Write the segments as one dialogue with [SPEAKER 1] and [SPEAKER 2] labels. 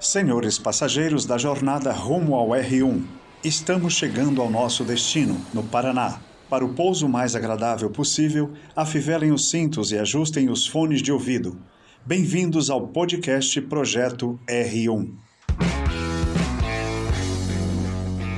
[SPEAKER 1] Senhores passageiros da jornada rumo ao R1, estamos chegando ao nosso destino, no Paraná. Para o pouso mais agradável possível, afivelem os cintos e ajustem os fones de ouvido. Bem-vindos ao podcast Projeto R1.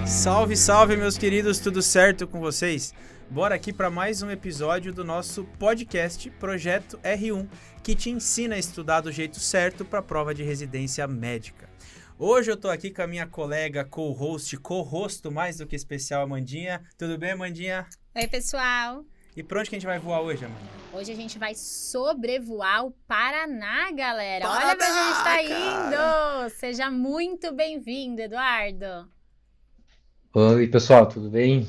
[SPEAKER 2] Salve, salve, meus queridos, tudo certo com vocês? Bora aqui para mais um episódio do nosso podcast Projeto R1, que te ensina a estudar do jeito certo para a prova de residência médica. Hoje eu tô aqui com a minha colega co-hosto mais do que especial, Amandinha. Tudo bem, Amandinha?
[SPEAKER 3] Oi, pessoal.
[SPEAKER 2] E pra onde que a gente vai voar hoje, Amandinha?
[SPEAKER 3] Hoje a gente vai sobrevoar o Paraná, galera. Olha pra onde a gente tá indo. Seja muito bem-vindo, Eduardo.
[SPEAKER 4] Oi, pessoal, tudo bem?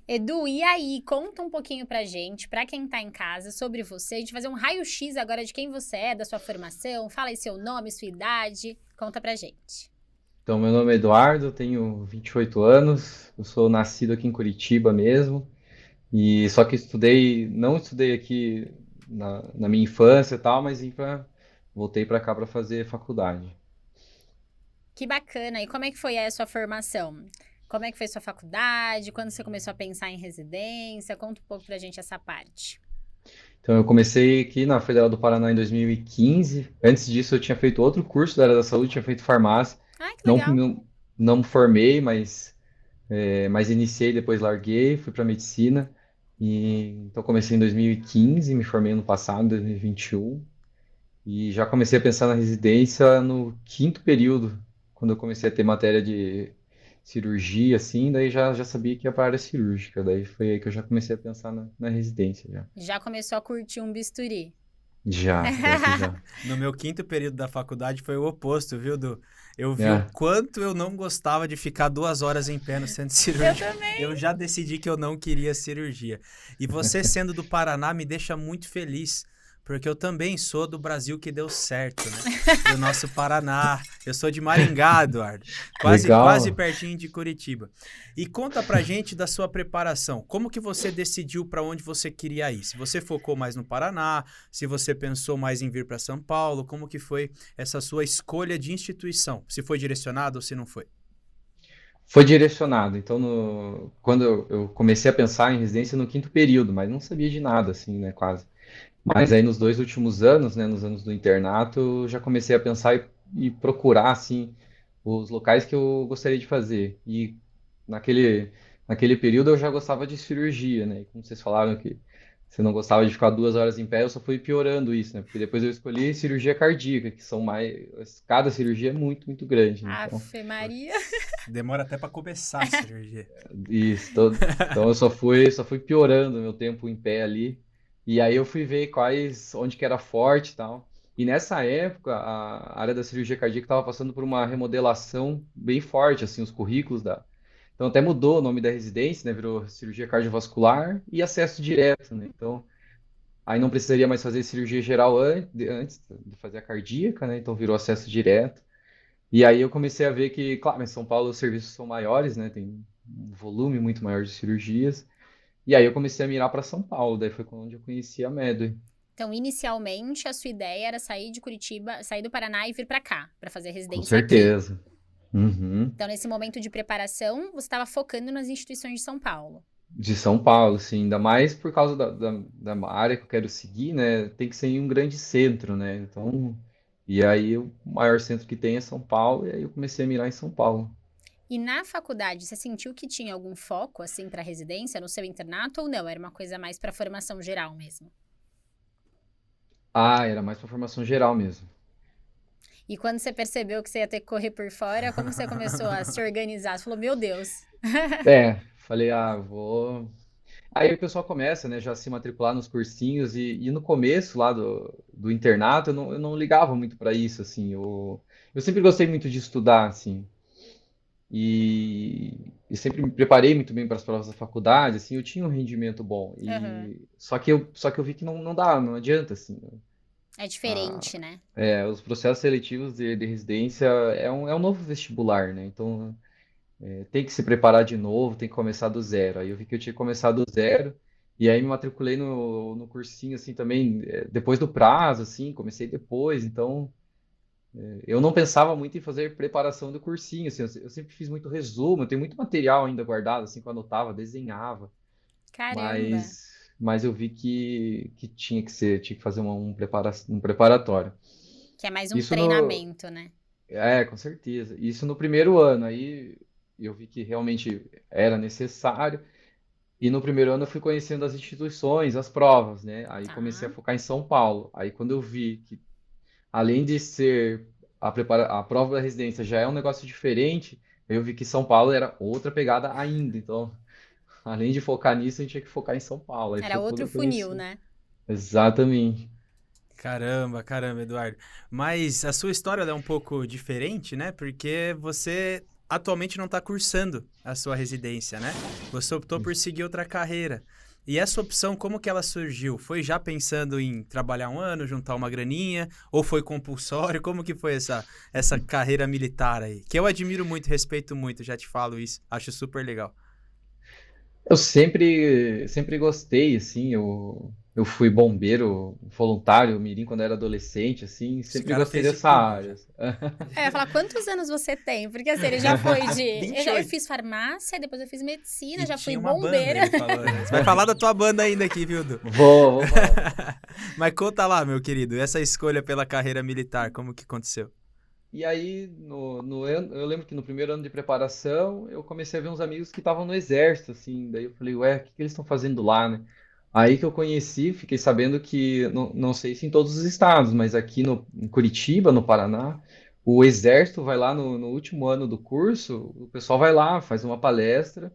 [SPEAKER 3] Edu, e aí? Conta um pouquinho pra gente, pra quem tá em casa, sobre você. A gente vai fazer um raio-x agora de quem você é, da sua formação. Fala aí seu nome, sua idade. Conta pra gente.
[SPEAKER 4] Então, meu nome é Eduardo, tenho 28 anos, eu sou nascido aqui em Curitiba mesmo, e só que não estudei aqui na minha infância e tal, mas voltei para cá para fazer faculdade.
[SPEAKER 3] Que bacana. E como é que foi aí a sua formação? Como é que foi sua faculdade? Quando você começou a pensar em residência? Conta um pouco pra gente essa parte.
[SPEAKER 4] Então, eu comecei aqui na Federal do Paraná em 2015. Antes disso, eu tinha feito outro curso da área da saúde, tinha feito farmácia.
[SPEAKER 3] Ai, que
[SPEAKER 4] Não,
[SPEAKER 3] legal.
[SPEAKER 4] não me formei, mas iniciei, depois larguei, fui para medicina. Então, comecei em 2015, me formei ano passado, em 2021. E já comecei a pensar na residência no quinto período, quando eu comecei a ter matéria de cirurgia, assim, daí já sabia que ia para a área cirúrgica. Daí foi aí que eu já comecei a pensar na residência, já.
[SPEAKER 3] Já começou a curtir um bisturi?
[SPEAKER 4] Já, pior que já.
[SPEAKER 2] No meu quinto período da faculdade foi o oposto, viu, Du? Eu vi o
[SPEAKER 4] É,
[SPEAKER 2] quanto eu não gostava de ficar 2 horas em pé no centro
[SPEAKER 3] Eu
[SPEAKER 2] cirúrgico.
[SPEAKER 3] também.
[SPEAKER 2] Eu já decidi que eu não queria cirurgia. E você sendo do Paraná me deixa muito feliz, porque eu também sou do Brasil que deu certo, né? Do nosso Paraná. Eu sou de Maringá, Eduardo. Quase
[SPEAKER 4] legal.
[SPEAKER 2] pertinho de Curitiba. E conta pra gente da sua preparação. Como que você decidiu para onde você queria ir? Se você focou mais no Paraná, se você pensou mais em vir para São Paulo, como que foi essa sua escolha de instituição? Se foi direcionado ou se não foi?
[SPEAKER 4] Foi direcionado. Então, quando eu comecei a pensar em residência no quinto período, mas não sabia de nada, assim, né, quase. Mas aí nos 2 últimos anos, né, nos anos do internato, eu já comecei a pensar e procurar, assim, os locais que eu gostaria de fazer. E naquele, naquele período eu já gostava de cirurgia, né? E como vocês falaram que você não gostava de ficar 2 horas em pé, eu só fui piorando isso, né? Porque depois eu escolhi cirurgia cardíaca, que são mais. Cada cirurgia é muito, muito grande, né? Então,
[SPEAKER 3] Afe Maria.
[SPEAKER 2] Demora até para começar a cirurgia.
[SPEAKER 4] então eu só fui piorando meu tempo em pé ali. E aí eu fui ver onde que era forte e tal. E nessa época, a área da cirurgia cardíaca estava passando por uma remodelação bem forte, assim, os currículos da. Então até mudou o nome da residência, né? Virou cirurgia cardiovascular e acesso direto, né? Então aí não precisaria mais fazer cirurgia geral antes de fazer a cardíaca, né? Então virou acesso direto. E aí eu comecei a ver que, claro, em São Paulo os serviços são maiores, né? Tem um volume muito maior de cirurgias. E aí eu comecei a mirar para São Paulo, daí foi quando eu conheci a Medway.
[SPEAKER 3] Então, inicialmente, a sua ideia era sair de Curitiba, sair do Paraná e vir pra cá, pra fazer
[SPEAKER 4] Com
[SPEAKER 3] residência aqui.
[SPEAKER 4] certeza. Uhum.
[SPEAKER 3] Então, nesse momento de preparação, você estava focando nas instituições de São Paulo.
[SPEAKER 4] De São Paulo, sim, ainda mais por causa da área que eu quero seguir, né? Tem que ser em um grande centro, né? Então, e aí o maior centro que tem é São Paulo, e aí eu comecei a mirar em São Paulo.
[SPEAKER 3] E na faculdade, você sentiu que tinha algum foco, assim, pra residência no seu internato ou não? Era uma coisa mais pra formação geral mesmo?
[SPEAKER 4] Ah, era mais para formação geral mesmo.
[SPEAKER 3] E quando você percebeu que você ia ter que correr por fora, como você começou a se organizar? Você falou, meu Deus.
[SPEAKER 4] É, falei, vou. Aí o pessoal começa, né, já a se matricular nos cursinhos, e no começo lá do internato eu não ligava muito para isso, assim, eu sempre gostei muito de estudar, assim, e sempre me preparei muito bem para as provas da faculdade, assim, eu tinha um rendimento bom,
[SPEAKER 3] Aham.
[SPEAKER 4] só que eu vi que não dá, não adianta, assim,
[SPEAKER 3] É diferente, né?
[SPEAKER 4] os processos seletivos de residência é um novo vestibular, né, então tem que se preparar de novo, tem que começar do zero. Aí eu vi que eu tinha que começar do zero, e aí me matriculei no cursinho, assim, também, depois do prazo, assim, comecei depois, então Eu não pensava muito em fazer preparação do cursinho, assim, eu sempre fiz muito resumo, eu tenho muito material ainda guardado, assim, que eu anotava, desenhava,
[SPEAKER 3] Caramba.
[SPEAKER 4] mas eu vi que tinha que fazer um preparatório.
[SPEAKER 3] Que é mais um
[SPEAKER 4] Isso no,
[SPEAKER 3] treinamento, né?
[SPEAKER 4] com certeza. Isso no primeiro ano, aí eu vi que realmente era necessário. E no primeiro ano eu fui conhecendo as instituições, as provas, né? Aí comecei a
[SPEAKER 3] Tá.
[SPEAKER 4] focar em São Paulo. Aí quando eu vi que, além de ser a prova da residência já é um negócio diferente, eu vi que São Paulo era outra pegada ainda. Então, além de focar nisso, a gente tinha que focar em São Paulo. Aí
[SPEAKER 3] Era
[SPEAKER 4] foi quando
[SPEAKER 3] outro
[SPEAKER 4] eu
[SPEAKER 3] funil,
[SPEAKER 4] conheci.
[SPEAKER 3] né?
[SPEAKER 4] Exatamente.
[SPEAKER 2] Caramba, caramba, Eduardo. Mas a sua história ela é um pouco diferente, né? Porque você atualmente não está cursando a sua residência, né? Você optou por seguir outra carreira. E essa opção, como que ela surgiu? Foi já pensando em trabalhar um ano, juntar uma graninha? Ou foi compulsório? Como que foi essa carreira militar aí? Que eu admiro muito, respeito muito, já te falo isso. Acho super legal.
[SPEAKER 4] Eu sempre gostei, assim, eu fui bombeiro voluntário, mirim, quando era adolescente, assim,
[SPEAKER 2] Esse
[SPEAKER 4] sempre
[SPEAKER 2] cara
[SPEAKER 4] gostei
[SPEAKER 2] fez de
[SPEAKER 4] dessa
[SPEAKER 2] tudo
[SPEAKER 4] área.
[SPEAKER 2] já.
[SPEAKER 3] Eu ia falar, quantos anos você tem? Porque assim, ele já foi de. Eu
[SPEAKER 2] 28.
[SPEAKER 3] fiz farmácia, depois eu fiz medicina,
[SPEAKER 2] E
[SPEAKER 3] já fui
[SPEAKER 2] tinha uma banda,
[SPEAKER 3] bombeira.
[SPEAKER 2] ele falou, né? Você vai falar da tua banda ainda aqui, viu, Du?
[SPEAKER 4] Vou falar.
[SPEAKER 2] Mas conta lá, meu querido, essa escolha pela carreira militar, como que aconteceu?
[SPEAKER 4] E aí, eu lembro que no primeiro ano de preparação, eu comecei a ver uns amigos que estavam no exército, assim, daí eu falei, ué, o que que eles estão fazendo lá, né? Aí que eu conheci, fiquei sabendo que, não sei se em todos os estados, mas aqui em Curitiba, no Paraná, o exército vai lá no último ano do curso, o pessoal vai lá, faz uma palestra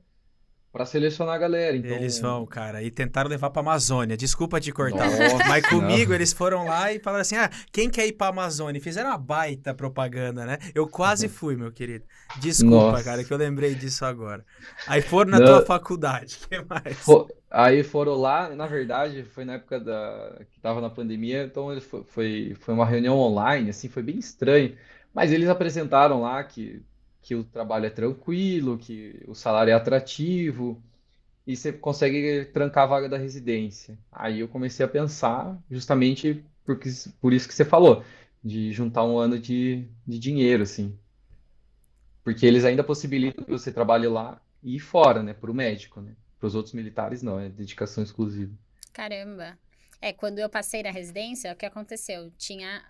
[SPEAKER 4] para selecionar a galera.
[SPEAKER 2] Eles vão,
[SPEAKER 4] Então,
[SPEAKER 2] cara, e tentaram levar pra Amazônia. Desculpa te cortar. Mas
[SPEAKER 4] nossa, não.
[SPEAKER 2] comigo eles foram lá e falaram assim: ah, quem quer ir pra Amazônia? E fizeram uma baita propaganda, né? Eu quase fui, meu querido. Desculpa, cara, que
[SPEAKER 4] Nossa.
[SPEAKER 2] eu lembrei disso agora. Aí foram na tua
[SPEAKER 4] Não,
[SPEAKER 2] faculdade. O que mais?
[SPEAKER 4] Aí foram lá, na verdade, foi na época que tava na pandemia, então foi uma reunião online, assim, foi bem estranho. Mas eles apresentaram lá que o trabalho é tranquilo, que o salário é atrativo e você consegue trancar a vaga da residência. Aí eu comecei a pensar justamente por isso que você falou, de juntar um ano de dinheiro, assim. Porque eles ainda possibilitam que você trabalhe lá e ir fora, né, para o médico, né? Para os outros militares, não, é dedicação exclusiva.
[SPEAKER 3] Caramba. É, quando eu passei na residência, o que aconteceu? Tinha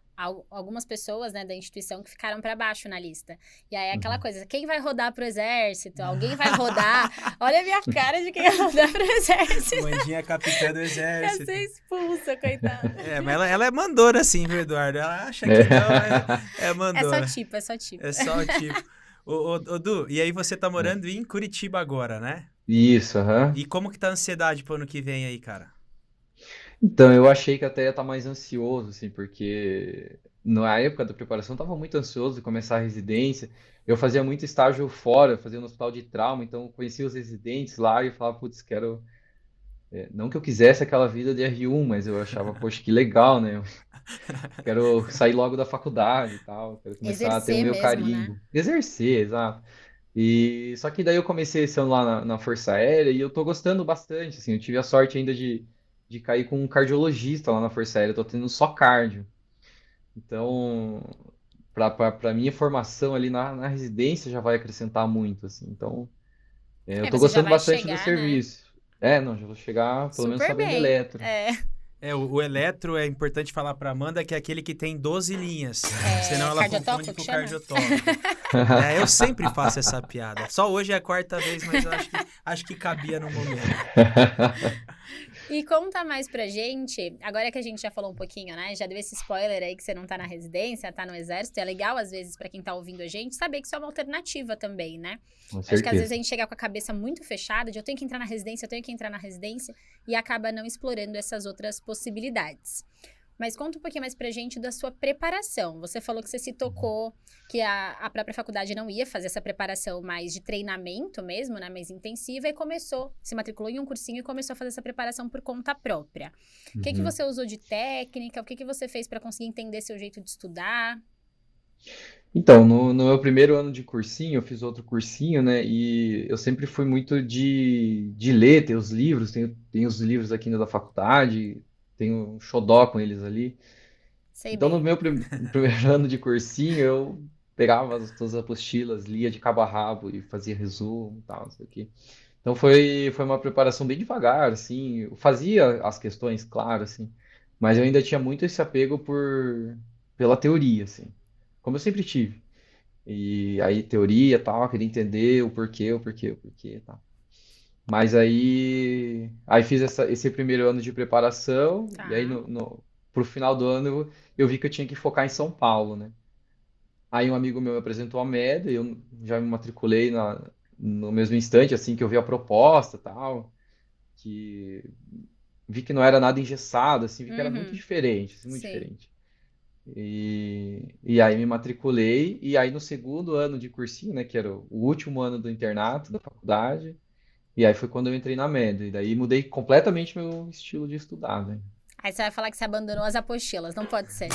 [SPEAKER 3] algumas pessoas, né, da instituição que ficaram para baixo na lista. E aí aquela
[SPEAKER 4] Uhum.
[SPEAKER 3] coisa, quem vai rodar pro exército? Alguém vai rodar? Olha a minha cara de quem vai rodar pro exército.
[SPEAKER 2] Mandinha capitã do
[SPEAKER 3] Ia
[SPEAKER 2] exército.
[SPEAKER 3] ser expulsa, coitada.
[SPEAKER 2] É, mas ela é mandona assim, viu, Eduardo? Ela acha que não, mas
[SPEAKER 4] É.
[SPEAKER 2] é
[SPEAKER 3] É só
[SPEAKER 2] mandona.
[SPEAKER 3] tipo, é só tipo.
[SPEAKER 2] É só o tipo. Ô, Du, e aí você tá
[SPEAKER 4] É.
[SPEAKER 2] morando em Curitiba agora, né?
[SPEAKER 4] Isso, aham.
[SPEAKER 2] E como que tá a ansiedade pro ano que vem aí, cara?
[SPEAKER 4] Então, eu achei que até ia estar mais ansioso, assim, porque na época da preparação eu estava muito ansioso de começar a residência. Eu fazia muito estágio fora, eu fazia no hospital de trauma, então eu conhecia os residentes lá e eu falava, putz, quero. Não que eu quisesse aquela vida de R1, mas eu achava, poxa, que legal, né? Quero sair logo da faculdade e tal, quero começar a ter o
[SPEAKER 3] Exercer
[SPEAKER 4] meu
[SPEAKER 3] mesmo, né?
[SPEAKER 4] carimbo. Exercer, exato. E só que daí eu comecei esse ano lá na Força Aérea e eu tô gostando bastante, assim, eu tive a sorte ainda de cair com um cardiologista lá na Força Aérea, eu tô tendo só cardio. Então, para minha formação ali na residência já vai acrescentar muito, assim. Então, eu
[SPEAKER 3] É,
[SPEAKER 4] tô
[SPEAKER 3] você já
[SPEAKER 4] gostando
[SPEAKER 3] vai
[SPEAKER 4] bastante do
[SPEAKER 3] chegar, né?
[SPEAKER 4] serviço. Não, já vou chegar pelo menos
[SPEAKER 3] Super
[SPEAKER 4] sabendo
[SPEAKER 3] bem.
[SPEAKER 4] eletro.
[SPEAKER 3] É,
[SPEAKER 2] É, o eletro é importante falar pra Amanda que é aquele que tem 12 linhas. Senão ela confunde
[SPEAKER 3] cardiotópico
[SPEAKER 2] com
[SPEAKER 3] que
[SPEAKER 2] o
[SPEAKER 3] chama?
[SPEAKER 2] cardiotópico. É, eu sempre faço essa piada. Só hoje é a quarta vez, mas eu acho que cabia no momento.
[SPEAKER 3] E conta mais pra gente, agora que a gente já falou um pouquinho, né? Já deu esse spoiler aí que você não tá na residência, tá no exército. É legal, às vezes, pra quem tá ouvindo a gente, saber que isso é uma alternativa também, né?
[SPEAKER 4] Com
[SPEAKER 3] Acho que às vezes a
[SPEAKER 4] certeza.
[SPEAKER 3] gente chega com a cabeça muito fechada de eu tenho que entrar na residência, eu tenho que entrar na residência, e acaba não explorando essas outras possibilidades. Mas conta um pouquinho mais pra gente da sua preparação. Você falou que você se tocou que a própria faculdade não ia fazer essa preparação mais de treinamento mesmo, né, mais intensiva, e começou, se matriculou em um cursinho e começou a fazer essa preparação por conta própria. O que que
[SPEAKER 4] Uhum.
[SPEAKER 3] você usou de técnica? O que que você fez para conseguir entender seu jeito de estudar?
[SPEAKER 4] Então, no meu primeiro ano de cursinho, eu fiz outro cursinho, né? E eu sempre fui muito de ler, ter os livros, tenho os livros aqui da faculdade, tenho um xodó com eles ali.
[SPEAKER 3] Sei
[SPEAKER 4] Então, no
[SPEAKER 3] bem.
[SPEAKER 4] meu primeiro ano de cursinho, eu pegava todas as apostilas, lia de cabo a rabo e fazia resumo e tal, não sei o quê. Então, foi uma preparação bem devagar, assim. Eu fazia as questões, claro, assim, mas eu ainda tinha muito esse apego pela teoria, assim, como eu sempre tive. E aí, teoria e tal, eu queria entender o porquê e tal. Mas aí fiz esse primeiro ano de preparação, e aí
[SPEAKER 3] Tá.
[SPEAKER 4] pro final do ano eu vi que eu tinha que focar em São Paulo, né? Aí um amigo meu me apresentou a MED, eu já me matriculei no mesmo instante, assim, que eu vi a proposta e tal, que vi que não era nada engessado, assim, vi que era muito
[SPEAKER 3] Uhum.
[SPEAKER 4] diferente, assim, muito
[SPEAKER 3] Sei.
[SPEAKER 4] diferente. E aí me matriculei, e aí no segundo ano de cursinho, né, que era o último ano do internato, da faculdade, e aí foi quando eu entrei na média. E daí mudei completamente meu estilo de estudar, né?
[SPEAKER 3] Aí você vai falar que você abandonou as apostilas, não pode ser.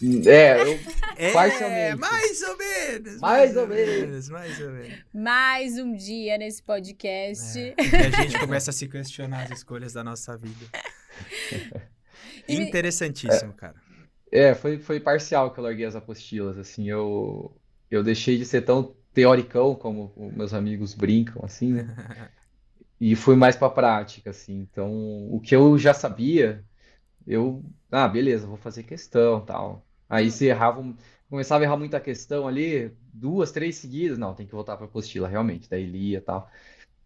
[SPEAKER 4] Eu
[SPEAKER 2] É,
[SPEAKER 4] parcialmente,
[SPEAKER 2] mais ou menos, mais
[SPEAKER 4] mais ou
[SPEAKER 2] ou
[SPEAKER 4] menos.
[SPEAKER 2] menos, mais ou menos.
[SPEAKER 3] Mais um dia nesse podcast.
[SPEAKER 2] E a gente começa a se questionar as escolhas da nossa vida.
[SPEAKER 3] E me-
[SPEAKER 2] Interessantíssimo, cara.
[SPEAKER 4] Foi parcial que eu larguei as apostilas, assim, eu deixei de ser tão teoricão como os meus amigos brincam, assim, né? E fui mais pra prática, assim. Então, o que eu já sabia, beleza, vou fazer questão, tal. Aí
[SPEAKER 3] Não,
[SPEAKER 4] se começava a errar muita questão ali, duas, três seguidas, não, tem que voltar pra apostila, realmente, daí lia, tal.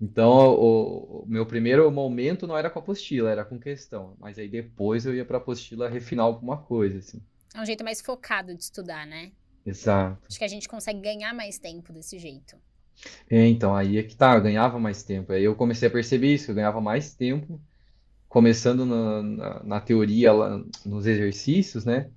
[SPEAKER 4] Então, o meu primeiro momento não era com apostila, era com questão. Mas aí depois eu ia pra apostila refinar alguma coisa, assim.
[SPEAKER 3] é um jeito mais focado de estudar, né?
[SPEAKER 4] Exato.
[SPEAKER 3] Acho que a gente consegue ganhar mais tempo desse jeito.
[SPEAKER 4] Então, aí é que tá, eu ganhava mais tempo. Aí eu comecei a perceber isso, que eu ganhava mais tempo, começando na teoria, lá, nos exercícios, né?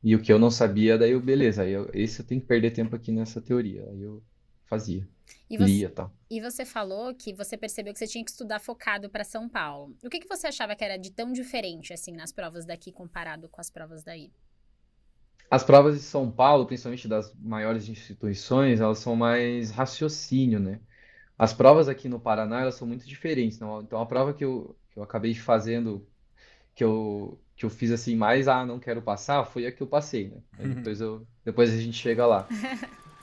[SPEAKER 4] E o que eu não sabia, daí beleza, esse eu tenho que perder tempo aqui nessa teoria. Aí eu fazia,
[SPEAKER 3] E você,
[SPEAKER 4] lia, tal.
[SPEAKER 3] e você falou que você percebeu que você tinha que estudar focado para São Paulo. O que que você achava que era de tão diferente assim nas provas daqui comparado com as provas daí?
[SPEAKER 4] As provas de São Paulo, principalmente das maiores instituições, elas são mais raciocínio, né? As provas aqui no Paraná, elas são muito diferentes. Então, a prova que eu acabei fazendo, que eu fiz assim, mais, não quero passar, foi a que eu passei, né? Aí depois a gente chega lá.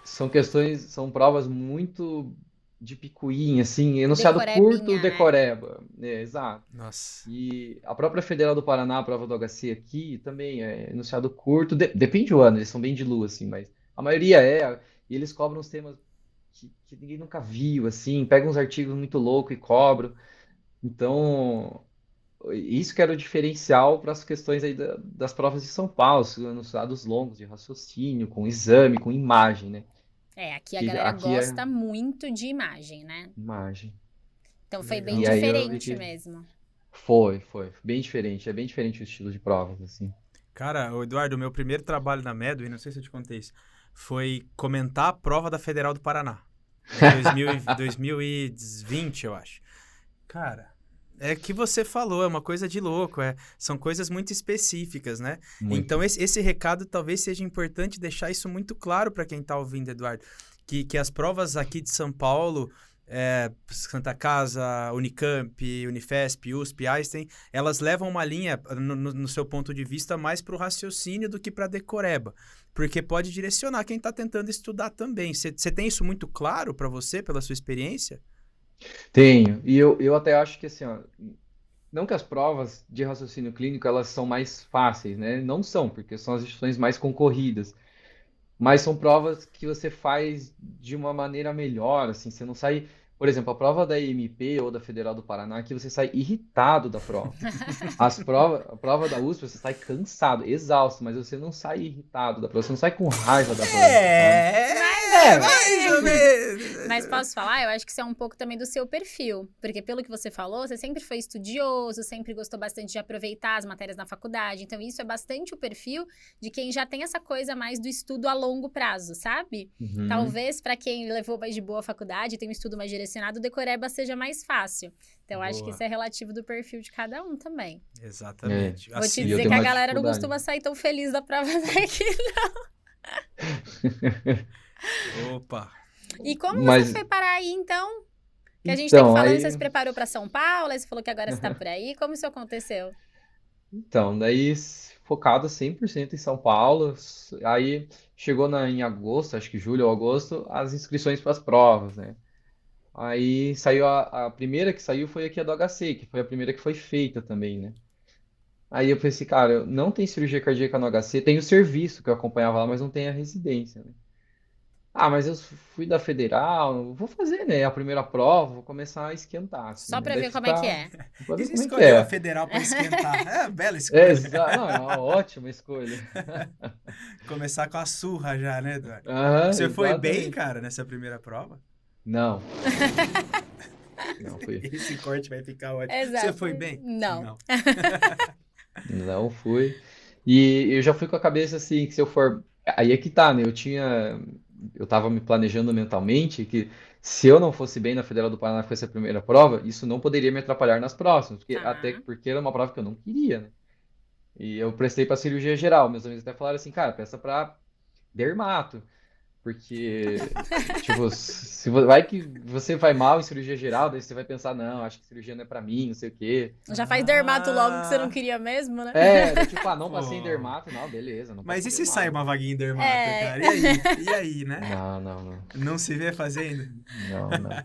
[SPEAKER 4] São provas muito de picuinha, assim, enunciado curto,
[SPEAKER 3] Decorebinha, né?
[SPEAKER 4] decoreba. Exato.
[SPEAKER 2] Nossa.
[SPEAKER 4] E a própria Federal do Paraná, a prova do HC aqui, também é enunciado curto, depende do ano, eles são bem de lua, assim, mas a maioria e eles cobram uns temas que ninguém nunca viu, assim, pegam uns artigos muito loucos e cobram. Então, isso que era o diferencial para as questões aí das provas de São Paulo, enunciados longos de raciocínio, com exame, com imagem, né?
[SPEAKER 3] É, aqui a
[SPEAKER 4] Que
[SPEAKER 3] galera
[SPEAKER 4] aqui é
[SPEAKER 3] gosta muito de imagem, né?
[SPEAKER 4] imagem.
[SPEAKER 3] Então foi bem
[SPEAKER 2] Legal.
[SPEAKER 4] E aí eu vi
[SPEAKER 3] diferente
[SPEAKER 4] que
[SPEAKER 3] mesmo.
[SPEAKER 4] foi bem diferente, é bem diferente o estilo de provas, assim.
[SPEAKER 2] Cara, o Eduardo, o meu primeiro trabalho na Medway, não sei se eu te contei isso, foi comentar a prova da Federal do Paraná. Em 2020, eu acho. Cara, é que você falou, é uma coisa de louco, são coisas muito específicas, né?
[SPEAKER 4] Muito.
[SPEAKER 2] Então, esse recado talvez seja importante deixar isso muito claro para quem está ouvindo, Eduardo, que as provas aqui de São Paulo, Santa Casa, Unicamp, Unifesp, USP, Einstein, elas levam uma linha, no seu ponto de vista, mais para o raciocínio do que para a decoreba, porque pode direcionar quem está tentando estudar também. Você tem isso muito claro para você, pela sua experiência?
[SPEAKER 4] Tenho. E eu até acho que assim, ó, não que as provas de raciocínio clínico elas são mais fáceis, né? Não são, porque são as instituições mais concorridas. Mas são provas que você faz de uma maneira melhor, assim, você não sai, por exemplo, a prova da EMP ou da Federal do Paraná, que você sai irritado da prova. A prova da USP, você sai cansado, exausto, mas você não sai irritado da prova, você não sai com raiva da prova, sabe?
[SPEAKER 2] Mais ou menos.
[SPEAKER 3] Mas posso falar? Eu acho que isso é um pouco também do seu perfil. Porque pelo que você falou, você sempre foi estudioso, sempre gostou bastante de aproveitar as matérias na faculdade. Então isso é bastante o perfil de quem já tem essa coisa mais do estudo a longo prazo, sabe?
[SPEAKER 4] Uhum.
[SPEAKER 3] Talvez para quem levou mais de boa a faculdade, tem um estudo mais direcionado, o decoreba seja mais fácil. Então eu acho que
[SPEAKER 2] Boa.
[SPEAKER 3] isso é relativo do perfil de cada um também.
[SPEAKER 2] Exatamente.
[SPEAKER 3] Vou te
[SPEAKER 4] E eu
[SPEAKER 3] dizer
[SPEAKER 4] tenho
[SPEAKER 3] que a
[SPEAKER 4] uma
[SPEAKER 3] galera não
[SPEAKER 4] dificuldade.
[SPEAKER 3] costuma sair tão feliz da prova daqui.
[SPEAKER 2] Opa.
[SPEAKER 3] E como você
[SPEAKER 4] Mas,
[SPEAKER 3] foi parar aí, então? Que a gente tá aqui
[SPEAKER 4] então,
[SPEAKER 3] falando,
[SPEAKER 4] aí,
[SPEAKER 3] você se preparou pra São Paulo, aí você falou que agora você tá por aí. Como isso aconteceu?
[SPEAKER 4] Então, daí focado 100% em São Paulo. Aí chegou em agosto, acho que julho ou agosto, as inscrições para as provas, né? Aí saiu a primeira que saiu foi aqui a do HC, que foi a primeira que foi feita também, né? Aí eu pensei, cara, não tem cirurgia cardíaca no HC, tem o serviço que eu acompanhava lá, mas não tem a residência, né? Ah, mas eu fui da federal, vou fazer, né? A primeira prova, vou começar a esquentar, assim,
[SPEAKER 3] Só
[SPEAKER 4] né?
[SPEAKER 3] pra
[SPEAKER 4] Daí
[SPEAKER 3] ver como é que
[SPEAKER 4] ficar,
[SPEAKER 3] é.
[SPEAKER 4] pra
[SPEAKER 2] E
[SPEAKER 4] ver
[SPEAKER 2] você
[SPEAKER 4] como é que
[SPEAKER 2] escolheu a
[SPEAKER 4] é.
[SPEAKER 2] federal pra esquentar. É, bela
[SPEAKER 4] É,
[SPEAKER 2] escolha.
[SPEAKER 4] não, é uma ótima escolha.
[SPEAKER 2] Começar com a surra já, né, Eduardo?
[SPEAKER 4] Aham,
[SPEAKER 2] Você foi bem,
[SPEAKER 4] exatamente.
[SPEAKER 2] cara, nessa primeira prova?
[SPEAKER 4] Não, não fui.
[SPEAKER 2] Esse corte vai ficar ótimo. Você
[SPEAKER 3] Exato.
[SPEAKER 2] foi bem?
[SPEAKER 3] Não.
[SPEAKER 2] Não.
[SPEAKER 4] Não fui. E eu já fui com a cabeça assim, que se eu for. Aí é que tá, né? Eu tava me planejando mentalmente que se eu não fosse bem na Federal do Paraná, que fosse a primeira prova, isso não poderia me atrapalhar nas próximas, até
[SPEAKER 3] Tá.
[SPEAKER 4] porque era uma prova que eu não queria, né? E eu prestei pra cirurgia geral. Meus amigos até falaram assim, cara, peça pra dermato. Porque, tipo, vai que você vai mal em cirurgia geral, daí você vai pensar, não, acho que cirurgia não é pra mim, não sei o quê.
[SPEAKER 3] Já faz dermato logo que você não
[SPEAKER 2] Ah,
[SPEAKER 3] queria mesmo, né?
[SPEAKER 4] Tipo, não passei em
[SPEAKER 2] pô.
[SPEAKER 4] dermato, não, beleza, não
[SPEAKER 2] Mas
[SPEAKER 4] passei
[SPEAKER 2] e
[SPEAKER 4] em
[SPEAKER 2] se sai
[SPEAKER 4] dermato.
[SPEAKER 2] uma vaguinha em dermato,
[SPEAKER 3] É.
[SPEAKER 2] cara? E aí? E aí, né?
[SPEAKER 4] Não, não, não,
[SPEAKER 2] Não se vê fazendo?
[SPEAKER 4] não, não.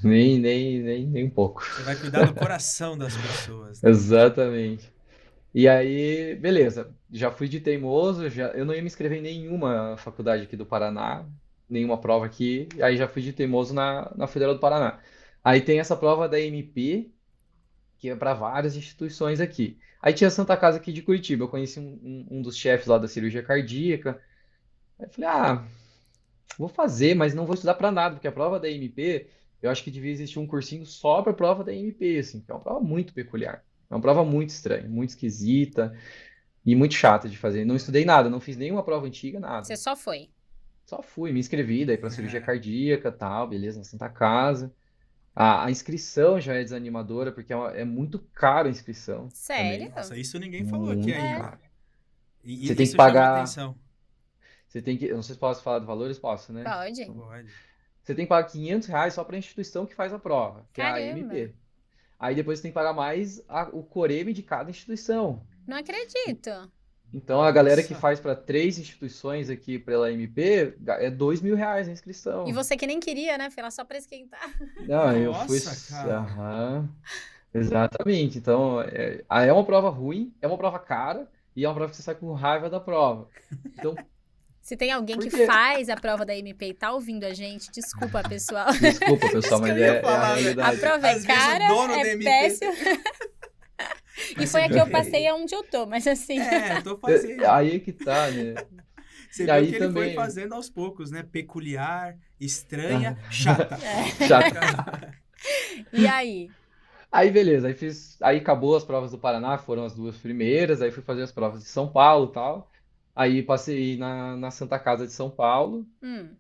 [SPEAKER 4] Nem um pouco.
[SPEAKER 2] Você vai cuidar do coração das pessoas, né?
[SPEAKER 4] Exatamente. E aí, beleza, já fui de teimoso, eu não ia me inscrever em nenhuma faculdade aqui do Paraná, nenhuma prova aqui, aí já fui de teimoso na Federal do Paraná. Aí tem essa prova da MP, que é para várias instituições aqui. Aí tinha a Santa Casa aqui de Curitiba, eu conheci um dos chefes lá da cirurgia cardíaca. Aí eu falei, vou fazer, mas não vou estudar para nada, porque a prova da MP, eu acho que devia existir um cursinho só para a prova da MP, assim, que é uma prova muito peculiar. É uma prova muito estranha, muito esquisita e muito chata de fazer. Não estudei nada, não fiz nenhuma prova antiga, nada.
[SPEAKER 3] Você só foi.
[SPEAKER 4] Só fui, me inscrevi daí para cirurgia cardíaca, tal, beleza, na Santa Casa. A inscrição já é desanimadora, porque é muito caro a inscrição
[SPEAKER 3] Sério?
[SPEAKER 4] também.
[SPEAKER 2] Nossa, isso ninguém falou aqui
[SPEAKER 4] Muito
[SPEAKER 3] É.
[SPEAKER 2] ainda.
[SPEAKER 4] caro.
[SPEAKER 2] E,
[SPEAKER 4] Você
[SPEAKER 2] e
[SPEAKER 4] tem que
[SPEAKER 2] isso chama
[SPEAKER 4] pagar,
[SPEAKER 2] atenção.
[SPEAKER 4] eu não sei se posso falar de valores, posso, né?
[SPEAKER 3] Pode.
[SPEAKER 2] Pode.
[SPEAKER 4] Você tem que pagar R$ 500 só para a instituição que faz a prova, que é a
[SPEAKER 3] Caramba.
[SPEAKER 4] AMP. Aí depois você tem que pagar mais o coreme de cada instituição.
[SPEAKER 3] Não acredito.
[SPEAKER 4] Então a galera que
[SPEAKER 2] Nossa.
[SPEAKER 4] faz para 3 instituições aqui pela MP é R$ 2.000 a
[SPEAKER 3] E
[SPEAKER 4] inscrição.
[SPEAKER 3] você que nem queria, né? Foi lá só pra esquentar.
[SPEAKER 4] Não, eu fui.
[SPEAKER 2] Nossa, cara.
[SPEAKER 4] Aham, exatamente. Então é uma prova ruim, é uma prova cara e é uma prova que você sai com raiva da prova. Então,
[SPEAKER 3] Se tem alguém
[SPEAKER 4] por
[SPEAKER 3] que
[SPEAKER 4] quê?
[SPEAKER 3] faz a prova da MP e tá ouvindo a gente, desculpa, pessoal.
[SPEAKER 4] Desculpa, pessoal,
[SPEAKER 2] Isso que
[SPEAKER 4] mas
[SPEAKER 2] eu ia
[SPEAKER 4] é a
[SPEAKER 2] falar, né?
[SPEAKER 3] A
[SPEAKER 4] realidade.
[SPEAKER 3] prova é
[SPEAKER 2] Às vezes o
[SPEAKER 3] cara,
[SPEAKER 2] dono da
[SPEAKER 3] é
[SPEAKER 2] MP
[SPEAKER 3] péssimo. E
[SPEAKER 2] Mas
[SPEAKER 3] foi
[SPEAKER 2] você
[SPEAKER 3] a que
[SPEAKER 2] viu
[SPEAKER 3] eu passei aonde eu tô, mas assim.
[SPEAKER 2] É, tô fazendo.
[SPEAKER 4] Aí é que tá, né?
[SPEAKER 2] Você
[SPEAKER 4] E
[SPEAKER 2] viu
[SPEAKER 4] aí
[SPEAKER 2] que ele foi
[SPEAKER 4] também.
[SPEAKER 2] fazendo aos poucos, né? Peculiar, estranha,
[SPEAKER 4] Ah,
[SPEAKER 2] chata.
[SPEAKER 4] chato.
[SPEAKER 3] E aí?
[SPEAKER 4] Aí beleza, aí acabou as provas do Paraná, foram as duas primeiras, aí fui fazer as provas de São Paulo e tal. Aí passei na Santa Casa de São Paulo
[SPEAKER 3] Hum,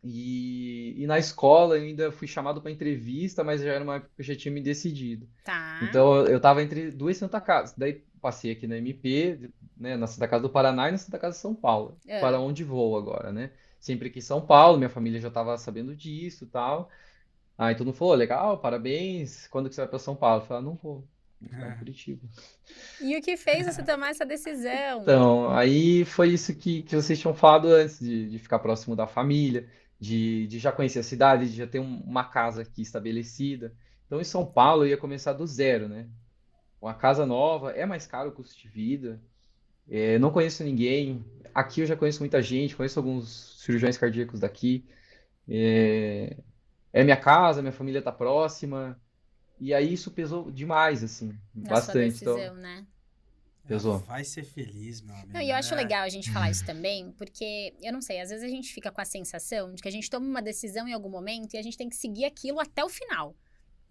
[SPEAKER 4] e na escola eu ainda fui chamado para entrevista, mas já era uma época que eu já tinha me decidido.
[SPEAKER 3] tá.
[SPEAKER 4] Então eu tava entre duas Santa Casas. Daí passei aqui na MP, né, na Santa Casa do Paraná e na Santa Casa de São Paulo,
[SPEAKER 3] Ah,
[SPEAKER 4] para onde vou agora, né? Sempre aqui em São Paulo, minha família já estava sabendo disso e tal. Aí todo mundo falou, legal, parabéns. Quando que você vai para São Paulo? Eu falei, não vou ficar em Curitiba.
[SPEAKER 3] E o que fez você tomar essa decisão?
[SPEAKER 4] Então, aí foi isso que vocês tinham falado antes, de ficar próximo da família, de já conhecer a cidade, de já ter uma casa aqui estabelecida. Então, em São Paulo, eu ia começar do zero, né? Uma casa nova, é mais caro o custo de vida, não conheço ninguém. Aqui eu já conheço muita gente, conheço alguns cirurgiões cardíacos daqui. É, é minha casa, minha família tá próxima. E aí isso pesou demais, assim,
[SPEAKER 3] Na sua
[SPEAKER 4] bastante. Então,
[SPEAKER 3] decisão, né?
[SPEAKER 4] pesou.
[SPEAKER 2] Vai ser feliz, meu amigo.
[SPEAKER 3] Não, e eu acho
[SPEAKER 2] É.
[SPEAKER 3] legal a gente falar isso também, porque, eu não sei, às vezes a gente fica com a sensação de que a gente toma uma decisão em algum momento e a gente tem que seguir aquilo até o final,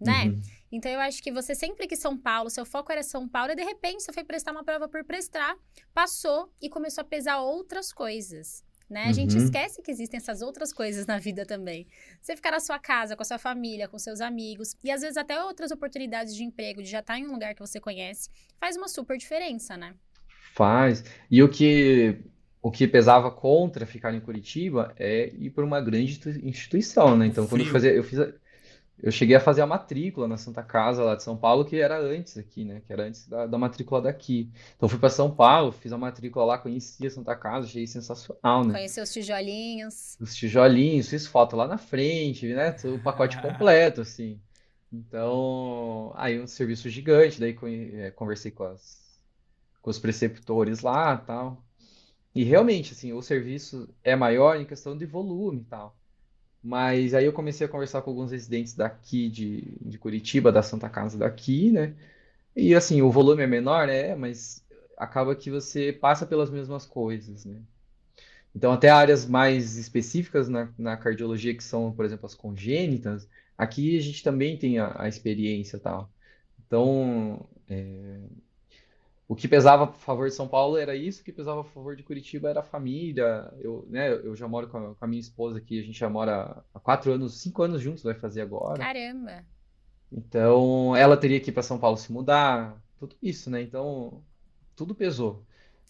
[SPEAKER 3] né?
[SPEAKER 4] Uhum.
[SPEAKER 3] Então eu acho que você sempre quis São Paulo, seu foco era São Paulo, e de repente você foi prestar uma prova por prestar, passou e começou a pesar outras coisas, né? A gente
[SPEAKER 4] Uhum.
[SPEAKER 3] esquece que existem essas outras coisas na vida também. Você ficar na sua casa, com a sua família, com seus amigos, e às vezes até outras oportunidades de emprego, de já estar em um lugar que você conhece, faz uma super diferença, né?
[SPEAKER 4] Faz. E o que pesava contra ficar em Curitiba é ir para uma grande instituição, né?
[SPEAKER 2] O
[SPEAKER 4] Então, quando eu
[SPEAKER 2] frio.
[SPEAKER 4] fazia, eu fiz eu cheguei a fazer a matrícula na Santa Casa lá de São Paulo, que era antes aqui, né? Que era antes da matrícula daqui. Então fui para São Paulo, fiz a matrícula lá, conheci a Santa Casa, achei sensacional, né?
[SPEAKER 3] Conhecer os tijolinhos.
[SPEAKER 4] Os tijolinhos, fiz foto lá na frente, né? O pacote completo, assim. Então, aí um serviço gigante, daí conversei com os preceptores lá, tal. E realmente, assim, o serviço é maior em questão de volume e tal. Mas aí eu comecei a conversar com alguns residentes daqui de Curitiba, da Santa Casa daqui, né? E assim, o volume é menor, né? Mas acaba que você passa pelas mesmas coisas, né? Então, até áreas mais específicas na cardiologia, que são, por exemplo, as congênitas, aqui a gente também tem a experiência e tal. Então, o que pesava a favor de São Paulo era isso, o que pesava a favor de Curitiba era a família. Eu, né, eu já moro com a minha esposa aqui, a gente já mora há 4 anos, 5 anos juntos, vai fazer agora.
[SPEAKER 3] Caramba,
[SPEAKER 4] Então, ela teria que ir para São Paulo se mudar, tudo isso, né? Então, tudo pesou.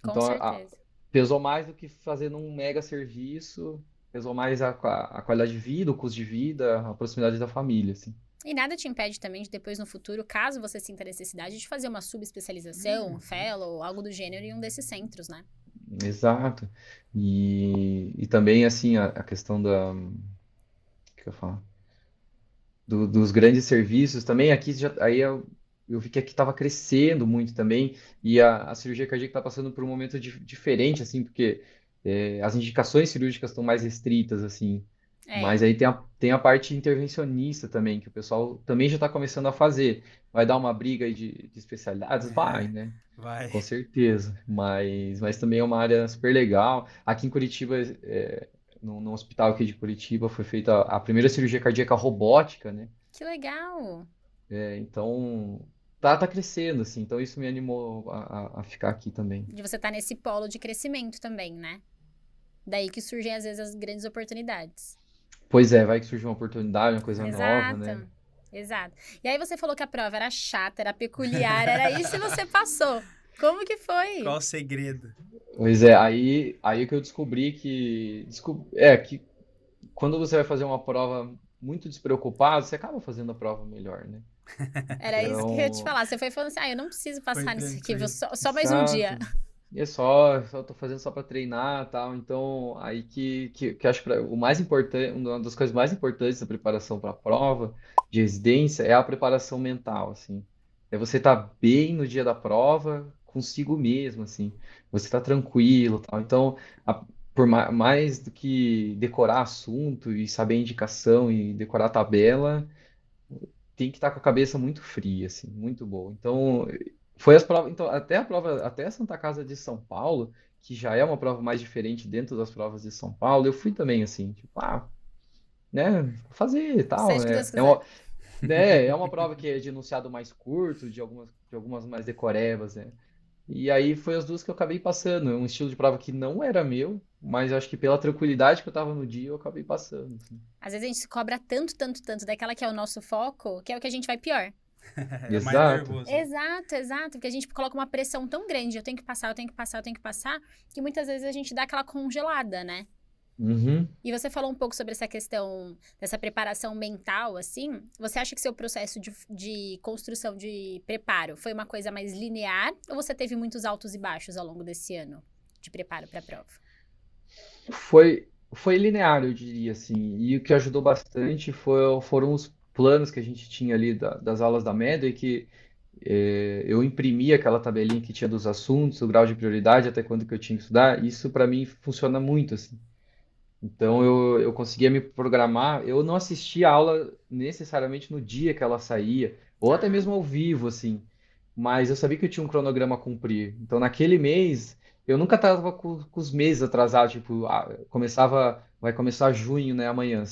[SPEAKER 3] com
[SPEAKER 4] Então,
[SPEAKER 3] certeza.
[SPEAKER 4] pesou mais do que fazendo um mega serviço, pesou mais a qualidade de vida, o custo de vida, a proximidade da família, assim.
[SPEAKER 3] E nada te impede também de depois no futuro, caso você sinta necessidade, de fazer uma subespecialização, um fellow, algo do gênero em um desses centros, né?
[SPEAKER 4] Exato. E também, assim, a questão da. O que eu falo? Dos grandes serviços também, aqui já, aí eu vi que aqui estava crescendo muito também, e a cirurgia cardíaca está passando por um momento diferente, assim, porque as indicações cirúrgicas estão mais restritas, assim,
[SPEAKER 3] É,
[SPEAKER 4] mas aí tem a parte intervencionista também, que o pessoal também já está começando a fazer. Vai dar uma briga aí de especialidades? Vai, né?
[SPEAKER 2] Vai.
[SPEAKER 4] Com certeza, mas também é uma área super legal. Aqui em Curitiba, no hospital aqui de Curitiba, foi feita a primeira cirurgia cardíaca robótica, né?
[SPEAKER 3] que legal.
[SPEAKER 4] Então, tá crescendo, assim. Então, isso me animou a ficar aqui também.
[SPEAKER 3] De você estar nesse polo de crescimento também, né? Daí que surgem às vezes as grandes oportunidades.
[SPEAKER 4] Pois é, vai que surge uma oportunidade, uma coisa nova, né?
[SPEAKER 3] Exato, exato. E aí você falou que a prova era chata, era peculiar, era isso e você passou. Como que foi?
[SPEAKER 2] Qual o segredo?
[SPEAKER 4] Pois é, aí que eu descobri que quando você vai fazer uma prova muito despreocupado, você acaba fazendo a prova melhor, né?
[SPEAKER 3] Era isso que eu ia te
[SPEAKER 4] Então,
[SPEAKER 3] falar. Você foi falando assim, eu não preciso
[SPEAKER 2] Foi
[SPEAKER 3] passar nisso aqui,
[SPEAKER 2] tranquilo.
[SPEAKER 3] só mais um dia.
[SPEAKER 4] exato. E só tô fazendo só para treinar, tal. Então, aí que eu acho que o mais importante, uma das coisas mais importantes da preparação para a prova de residência é a preparação mental, assim. É você estar bem no dia da prova, consigo mesmo, assim. Você tá tranquilo, tal. Então, por mais do que decorar assunto e saber a indicação e decorar a tabela, tem que estar com a cabeça muito fria, assim, muito boa. Então, foi as provas, então, até a prova, até a Santa Casa de São Paulo, que já é uma prova mais diferente dentro das provas de São Paulo, eu fui também assim, tipo, né, vou fazer e tal,
[SPEAKER 3] Seja o que
[SPEAKER 4] né?
[SPEAKER 3] Deus quiser.
[SPEAKER 4] É uma prova que é de enunciado mais curto, de algumas mais decorebas, né? E aí foi as duas que eu acabei passando. É um estilo de prova que não era meu, mas eu acho que pela tranquilidade que eu tava no dia, eu acabei passando, assim.
[SPEAKER 3] Às vezes a gente se cobra tanto, tanto, tanto daquela que é o nosso foco, que é o que a gente vai pior.
[SPEAKER 2] É mais
[SPEAKER 4] Exato.
[SPEAKER 2] nervoso.
[SPEAKER 3] Exato, exato. Porque a gente coloca uma pressão tão grande, eu tenho que passar, eu tenho que passar, eu tenho que passar, que muitas vezes a gente dá aquela congelada, né?
[SPEAKER 4] Uhum.
[SPEAKER 3] E você falou um pouco sobre essa questão dessa preparação mental, assim. Você acha que seu processo de construção de preparo foi uma coisa mais linear ou você teve muitos altos e baixos ao longo desse ano de preparo para a prova?
[SPEAKER 4] Foi linear, eu diria assim. E o que ajudou bastante foram os planos que a gente tinha ali das aulas da Medway, que eu imprimi aquela tabelinha que tinha dos assuntos, o grau de prioridade, até quando que eu tinha que estudar. Isso para mim funciona muito assim. Então eu conseguia me programar. Eu não assistia a aula necessariamente no dia que ela saía, ou até
[SPEAKER 3] Tá.
[SPEAKER 4] mesmo ao vivo, assim. Mas eu sabia que eu tinha um cronograma a cumprir. Então naquele mês, eu nunca estava com os meses atrasados. Tipo, vai começar junho, né, amanhã.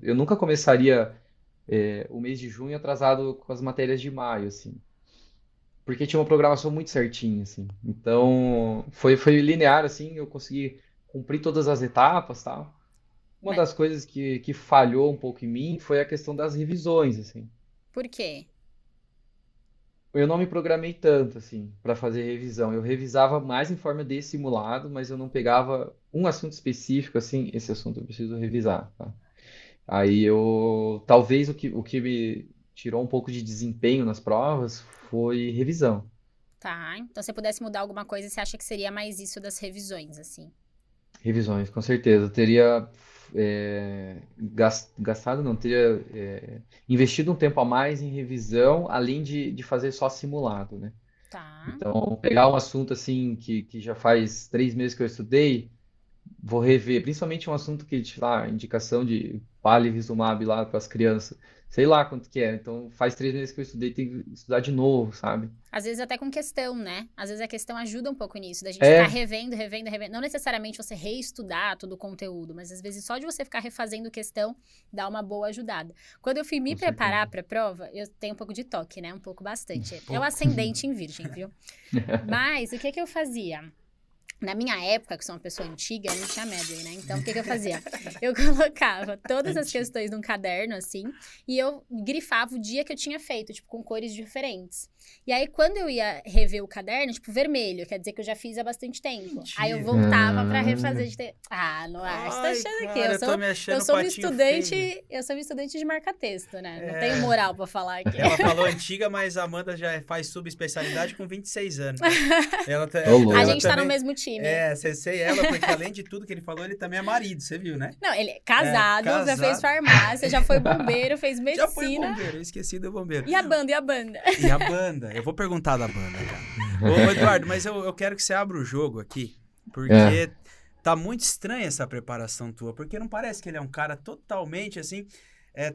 [SPEAKER 4] Eu nunca começaria, o mês de junho atrasado com as matérias de maio, assim. Porque tinha uma programação muito certinha, assim. Então foi linear, assim. Eu consegui cumprir todas as etapas, tal. Uma
[SPEAKER 3] Mas
[SPEAKER 4] das coisas que falhou um pouco em mim foi a questão das revisões, assim.
[SPEAKER 3] por quê?
[SPEAKER 4] Eu não me programei tanto, assim, para fazer revisão. Eu revisava mais em forma de simulado, mas eu não pegava um assunto específico, assim, esse assunto eu preciso revisar, tá? Aí talvez o que me tirou um pouco de desempenho nas provas foi revisão.
[SPEAKER 3] Tá, então se você pudesse mudar alguma coisa, você acha que seria mais isso das revisões, assim?
[SPEAKER 4] Revisões, com certeza. Eu teria gastado, não, teria investido um tempo a mais em revisão, além de fazer só simulado, né?
[SPEAKER 3] Tá.
[SPEAKER 4] Então, pegar um assunto assim que já faz 3 meses que eu estudei, vou rever, principalmente um assunto que, sei lá, indicação de palivizumab lá para as crianças, sei lá quanto que é. Então, faz 3 meses que eu estudei, tem que estudar de novo, sabe?
[SPEAKER 3] Às vezes até com questão, né? Às vezes a questão ajuda um pouco nisso, da gente ficar
[SPEAKER 4] É,
[SPEAKER 3] revendo, revendo, revendo. Não necessariamente você reestudar todo o conteúdo, mas às vezes só de você ficar refazendo questão dá uma boa ajudada. Quando eu fui me
[SPEAKER 4] com
[SPEAKER 3] preparar
[SPEAKER 4] certeza.
[SPEAKER 3] para a prova, eu tenho um pouco de toque, né? Um pouco bastante. É o
[SPEAKER 2] Pouco.
[SPEAKER 3] ascendente em virgem, viu? Mas o que que eu fazia? Na minha época, que sou uma pessoa antiga, não tinha Medway, né? Então, o que que eu fazia? Eu colocava todas as questões num caderno, assim, e eu grifava o dia que eu tinha feito, tipo, com cores diferentes. E aí, quando eu ia rever o caderno, tipo, vermelho, quer dizer que eu já fiz há bastante tempo. Aí eu
[SPEAKER 2] Mentira.
[SPEAKER 3] voltava pra
[SPEAKER 4] Ah,
[SPEAKER 3] refazer de ter... Ah, não acho, tá
[SPEAKER 2] Ai,
[SPEAKER 3] achando aqui?
[SPEAKER 2] cara, eu tô me achando
[SPEAKER 3] Eu sou uma
[SPEAKER 2] patinho
[SPEAKER 3] estudante,
[SPEAKER 2] feio.
[SPEAKER 3] eu sou uma estudante de marca-texto, né? Não
[SPEAKER 2] É.
[SPEAKER 3] tenho moral pra falar aqui.
[SPEAKER 2] Ela falou antiga, mas a Amanda já faz subespecialidade com 26 anos. Ela,
[SPEAKER 4] ô
[SPEAKER 3] A
[SPEAKER 4] louco.
[SPEAKER 3] gente tá no
[SPEAKER 2] também...
[SPEAKER 3] mesmo time.
[SPEAKER 2] É, você sei ela, porque além de tudo que ele falou, ele também é marido, você viu, né?
[SPEAKER 3] Não, ele é casado, já
[SPEAKER 2] casado.
[SPEAKER 3] fez farmácia, já foi bombeiro, fez
[SPEAKER 2] Já foi
[SPEAKER 3] medicina.
[SPEAKER 2] bombeiro, eu esqueci do bombeiro.
[SPEAKER 3] E a banda, e a banda?
[SPEAKER 2] E a banda? Eu vou perguntar da banda, cara. Ô, Eduardo, mas eu quero que você abra o jogo aqui, porque
[SPEAKER 4] É.
[SPEAKER 2] tá muito estranha essa preparação tua, porque não parece que ele é um cara totalmente, assim,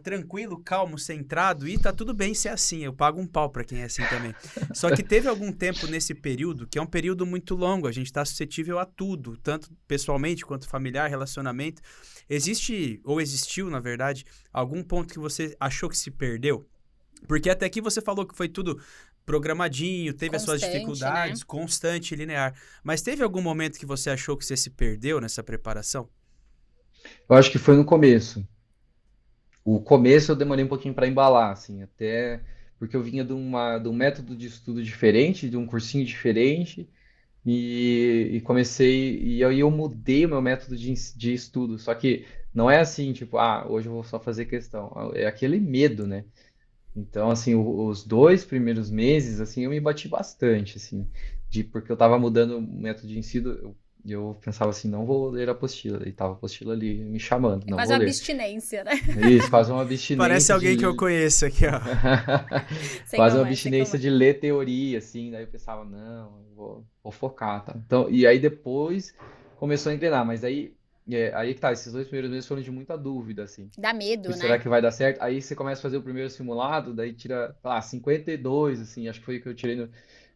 [SPEAKER 2] tranquilo, calmo, centrado, e tá tudo bem ser assim, eu pago um pau pra quem é assim também. Só que teve algum tempo nesse período, que é um período muito longo, a gente tá suscetível a tudo, tanto pessoalmente quanto familiar, relacionamento. Existe, ou existiu, na verdade, algum ponto que você achou que se perdeu? Porque até aqui você falou que foi tudo programadinho, teve as suas
[SPEAKER 3] Constante,
[SPEAKER 2] dificuldades,
[SPEAKER 3] né?
[SPEAKER 2] constante, linear. Mas teve algum momento que você achou que você se perdeu nessa preparação?
[SPEAKER 4] Eu acho que foi no começo. O começo eu demorei um pouquinho para embalar, assim, até porque eu vinha de um método de estudo diferente, de um cursinho diferente, e comecei, e aí eu mudei o meu método de estudo. Só que não é assim, tipo, hoje eu vou só fazer questão. É aquele medo, né? Então, assim, os 2 primeiros meses, assim, eu me bati bastante, assim, porque eu tava mudando o método de ensino, eu pensava assim, não vou ler a apostila, e tava a apostila ali me chamando,
[SPEAKER 3] É
[SPEAKER 4] não
[SPEAKER 3] quase
[SPEAKER 4] vou
[SPEAKER 3] uma
[SPEAKER 4] ler.
[SPEAKER 3] abstinência, né?
[SPEAKER 4] Isso, quase uma
[SPEAKER 2] Parece
[SPEAKER 4] abstinência
[SPEAKER 2] alguém que eu
[SPEAKER 4] de,
[SPEAKER 2] conheço aqui, ó.
[SPEAKER 3] Sei
[SPEAKER 4] quase uma
[SPEAKER 3] como é, sei como
[SPEAKER 4] abstinência
[SPEAKER 3] é.
[SPEAKER 4] de ler teoria, assim, daí eu pensava, não, eu vou focar, tá? Então, e aí depois começou a engrenar, mas aí que tá, esses 2 primeiros meses foram de muita dúvida, assim.
[SPEAKER 3] Dá medo,
[SPEAKER 4] Será
[SPEAKER 3] né?
[SPEAKER 4] que vai dar certo? Aí você começa a fazer o primeiro simulado, daí tira, sei lá, 52, assim, acho que foi o que eu tirei no.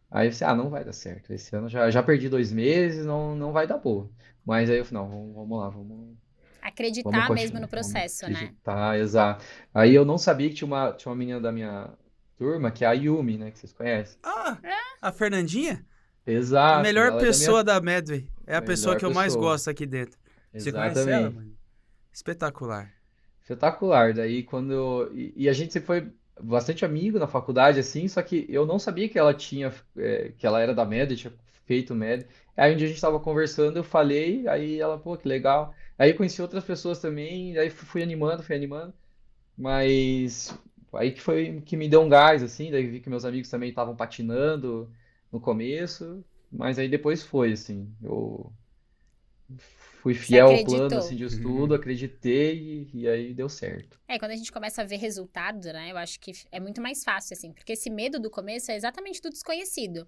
[SPEAKER 4] Aí você, não vai dar certo. Esse ano já perdi 2 meses, não vai dar boa. Mas aí eu falei, não, vamos lá, vamos
[SPEAKER 3] Acreditar mesmo no
[SPEAKER 4] continuar, vamos
[SPEAKER 3] processo, né?
[SPEAKER 4] acreditar, exato. Aí eu não sabia que tinha uma menina da minha turma, que é a Yumi, né, que vocês conhecem.
[SPEAKER 2] Ah, a Fernandinha? A
[SPEAKER 4] Exato,
[SPEAKER 2] melhor
[SPEAKER 4] ela é da minha
[SPEAKER 2] pessoa da Medway. É a pessoa
[SPEAKER 4] melhor
[SPEAKER 2] que eu mais
[SPEAKER 4] pessoa.
[SPEAKER 2] gosto aqui dentro. Você conhece ela,
[SPEAKER 4] Exatamente.
[SPEAKER 2] mano? Espetacular.
[SPEAKER 4] Espetacular. Daí e a gente sempre foi bastante amigo na faculdade, assim, só que eu não sabia que ela que ela era da MED, tinha feito MED. Aí um dia a gente tava conversando, eu falei, aí ela, pô, que legal. Aí eu conheci outras pessoas também, aí fui animando, mas aí que foi que me deu um gás, assim, daí vi que meus amigos também estavam patinando no começo, mas aí depois foi, assim, eu fui
[SPEAKER 3] Você
[SPEAKER 4] fiel ao plano, assim,
[SPEAKER 3] acreditou.
[SPEAKER 4] de estudo, acreditei e aí deu certo.
[SPEAKER 3] Quando a gente começa a ver resultado, né? Eu acho que é muito mais fácil, assim. Porque esse medo do começo é exatamente do desconhecido.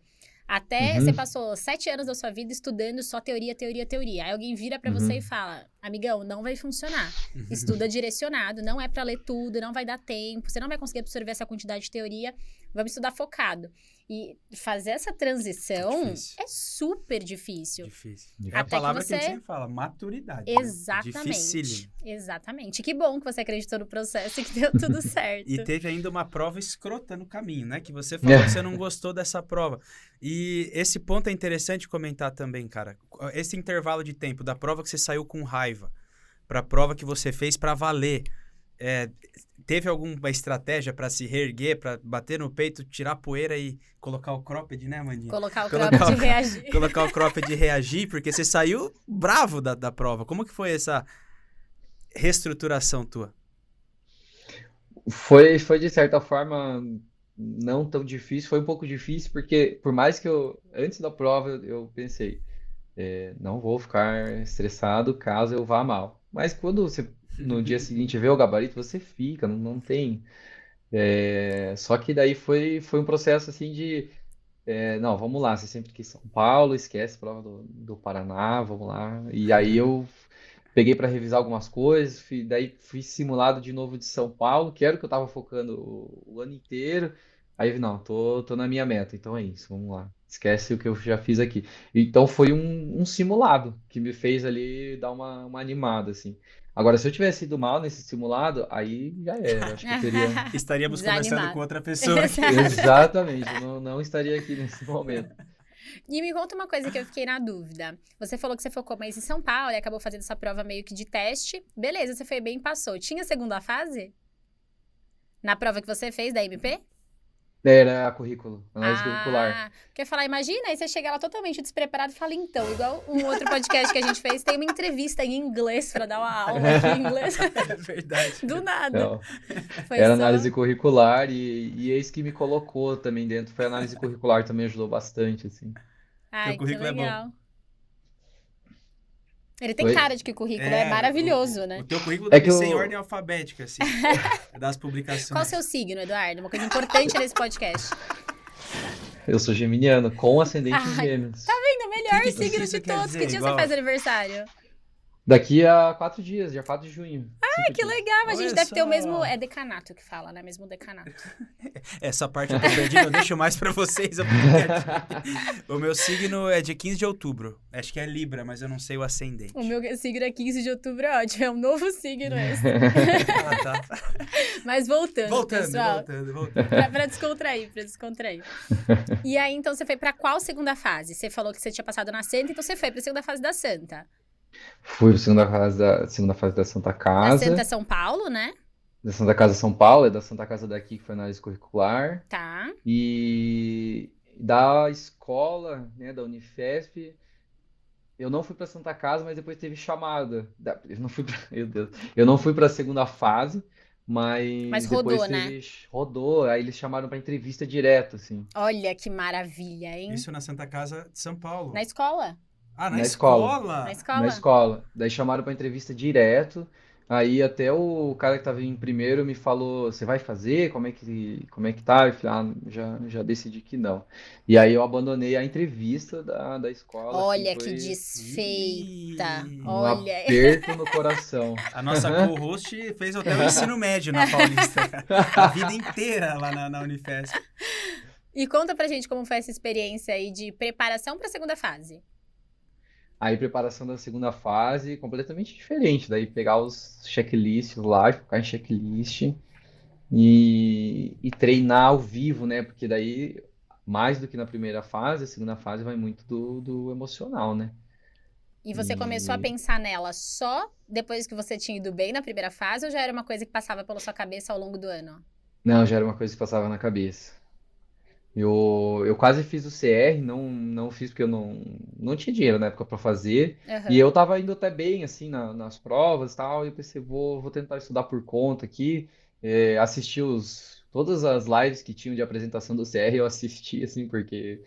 [SPEAKER 3] Até você
[SPEAKER 4] Uhum,
[SPEAKER 3] passou 7 anos da sua vida estudando só teoria, teoria, teoria. Aí alguém vira pra você e
[SPEAKER 4] uhum.
[SPEAKER 3] fala, amigão, não vai funcionar. Estuda direcionado, não é pra ler tudo, não vai dar tempo, você não vai conseguir absorver essa quantidade de teoria. Vamos estudar focado. E fazer essa transição
[SPEAKER 2] Difícil.
[SPEAKER 3] é super difícil.
[SPEAKER 2] Difícil. É a
[SPEAKER 3] Até que
[SPEAKER 2] palavra que a gente
[SPEAKER 3] você...
[SPEAKER 2] sempre fala, maturidade. Né?
[SPEAKER 3] Exatamente.
[SPEAKER 2] Dificílimo.
[SPEAKER 3] Exatamente. Que bom que você acreditou no processo e que deu tudo certo.
[SPEAKER 2] E teve ainda uma prova escrota no caminho, né? Que você falou que você não gostou dessa prova. E esse ponto é interessante comentar também, cara. Esse intervalo de tempo da prova que você saiu com raiva para a prova que você fez para valer. Teve alguma estratégia para se reerguer, para bater no peito, tirar a poeira e colocar o cropped, né, Mandinha?
[SPEAKER 3] Colocar o
[SPEAKER 2] Colocar
[SPEAKER 3] cropped
[SPEAKER 2] o-
[SPEAKER 3] e reagir.
[SPEAKER 2] Colocar o cropped e reagir, porque você saiu bravo da prova. Como que foi essa reestruturação tua?
[SPEAKER 4] Foi de certa forma não tão difícil, foi um pouco difícil, porque por mais que antes da prova, eu pensei, não vou ficar estressado caso eu vá mal. Mas quando você, no dia seguinte, vê o gabarito, você fica, não tem. Só que daí foi um processo assim de, não, vamos lá, você sempre quis São Paulo, esquece a prova do Paraná, vamos lá. E aí eu peguei para revisar algumas coisas, daí fui simulado de novo de São Paulo, que era o que eu estava focando o ano inteiro. Aí, não, tô na minha meta, então é isso, vamos lá. Esquece o que eu já fiz aqui. Então foi um simulado que me fez ali dar uma animada, assim. Agora, se eu tivesse ido mal nesse simulado, aí já era. Acho que eu teria.
[SPEAKER 2] Estaríamos conversando
[SPEAKER 3] Desanimado.
[SPEAKER 2] com outra pessoa aqui.
[SPEAKER 4] Exatamente, eu não estaria aqui nesse momento.
[SPEAKER 3] E me conta uma coisa que eu fiquei na dúvida. Você falou que você focou mais em São Paulo e acabou fazendo essa prova meio que de teste. Beleza, você foi bem e passou. Tinha segunda fase? Na prova que você fez da MP?
[SPEAKER 4] Era currículo, análise curricular.
[SPEAKER 3] Quer falar, imagina, aí você chega lá totalmente despreparado e fala, então, igual um outro podcast que a gente fez, tem uma entrevista em inglês pra dar uma aula aqui em inglês.
[SPEAKER 2] É verdade.
[SPEAKER 3] Do nada.
[SPEAKER 4] Não,
[SPEAKER 3] Foi
[SPEAKER 4] era
[SPEAKER 3] só-
[SPEAKER 4] análise curricular e eis que me colocou também dentro. Foi análise curricular, também ajudou bastante, assim.
[SPEAKER 3] Ai, que
[SPEAKER 2] currículo é bom.
[SPEAKER 3] legal. Ele tem
[SPEAKER 4] Oi?
[SPEAKER 3] cara de que currículo é maravilhoso,
[SPEAKER 2] O
[SPEAKER 3] né?
[SPEAKER 2] teu currículo
[SPEAKER 4] É
[SPEAKER 2] deve
[SPEAKER 4] que
[SPEAKER 2] ser em
[SPEAKER 4] eu-
[SPEAKER 2] ordem alfabética, assim, das publicações.
[SPEAKER 3] Qual o seu signo, Eduardo? Uma coisa importante nesse podcast.
[SPEAKER 4] Eu sou geminiano, com ascendente em
[SPEAKER 3] Ai,
[SPEAKER 4] gêmeos.
[SPEAKER 3] Ainda o melhor
[SPEAKER 2] Que
[SPEAKER 3] signo
[SPEAKER 2] isso
[SPEAKER 3] de
[SPEAKER 2] quer
[SPEAKER 3] todos.
[SPEAKER 2] dizer?
[SPEAKER 3] Que dia
[SPEAKER 2] Igual.
[SPEAKER 3] você faz aniversário?
[SPEAKER 4] Daqui a 4 dias, dia 4 de junho.
[SPEAKER 3] Ai, que legal. A gente
[SPEAKER 2] Olha
[SPEAKER 3] deve ter o
[SPEAKER 2] só.
[SPEAKER 3] mesmo... É decanato que fala, né? Mesmo decanato.
[SPEAKER 2] Essa parte eu tô perdido, eu deixo mais pra vocês. Eu fico quietinho. O meu signo é dia 15 de outubro. Acho que é Libra, mas eu não sei o ascendente.
[SPEAKER 3] O meu signo é 15 de outubro, é ótimo. É um novo signo esse.
[SPEAKER 2] Ah, tá.
[SPEAKER 3] Mas voltando, pessoal.
[SPEAKER 2] voltando.
[SPEAKER 3] Pra descontrair. E aí, então, você foi pra qual segunda fase? Você falou que você tinha passado na Santa, então você foi pra segunda fase da Santa.
[SPEAKER 4] Fui para segunda fase da Santa
[SPEAKER 3] Da
[SPEAKER 4] Casa.
[SPEAKER 3] Santa São Paulo, né?
[SPEAKER 4] Da Santa Casa São Paulo, da Santa Casa daqui, que foi análise curricular.
[SPEAKER 3] Tá.
[SPEAKER 4] E da escola, né, da Unifesp, eu não fui para Santa Casa, mas depois teve chamada. Eu não fui meu Deus, eu não fui para a segunda fase,
[SPEAKER 3] Mas
[SPEAKER 4] depois
[SPEAKER 3] rodou, né?
[SPEAKER 4] rodou, aí eles chamaram para entrevista direto, assim.
[SPEAKER 3] Olha que maravilha, hein?
[SPEAKER 2] Isso na Santa Casa de São Paulo.
[SPEAKER 3] Na escola.
[SPEAKER 2] Ah, na
[SPEAKER 4] Na escola.
[SPEAKER 2] escola?
[SPEAKER 3] Na escola.
[SPEAKER 4] Na escola. Daí chamaram para entrevista direto. Aí até o cara que tava em primeiro me falou, você vai fazer? Como é que tá? Eu falei, já decidi que não. E aí eu abandonei a entrevista da escola, assim,
[SPEAKER 3] Olha que
[SPEAKER 4] foi
[SPEAKER 3] desfeita.
[SPEAKER 2] Ih,
[SPEAKER 4] um
[SPEAKER 3] Olha.
[SPEAKER 4] aperto no coração.
[SPEAKER 2] A nossa co-host fez até o ensino médio na Paulista, cara. A vida inteira lá na Unifesp.
[SPEAKER 3] E conta pra gente como foi essa experiência aí de preparação pra segunda fase.
[SPEAKER 4] Aí preparação da segunda fase, completamente diferente. Daí pegar os checklists lá, ficar em checklist e treinar ao vivo, né? Porque daí, mais do que na primeira fase, a segunda fase vai muito do emocional, né?
[SPEAKER 3] E você começou a
[SPEAKER 4] E
[SPEAKER 3] pensar nela só depois que você tinha ido bem na primeira fase ou já era uma coisa que passava pela sua cabeça ao longo do ano?
[SPEAKER 4] não, já era uma coisa que passava na cabeça. Eu quase fiz o CR, não fiz porque eu não tinha dinheiro na época para fazer. E
[SPEAKER 3] Aham.
[SPEAKER 4] eu tava indo até bem, assim, nas provas e tal. E eu pensei, vou tentar estudar por conta aqui. Assisti todas as lives que tinham de apresentação do CR, eu assisti, assim, porque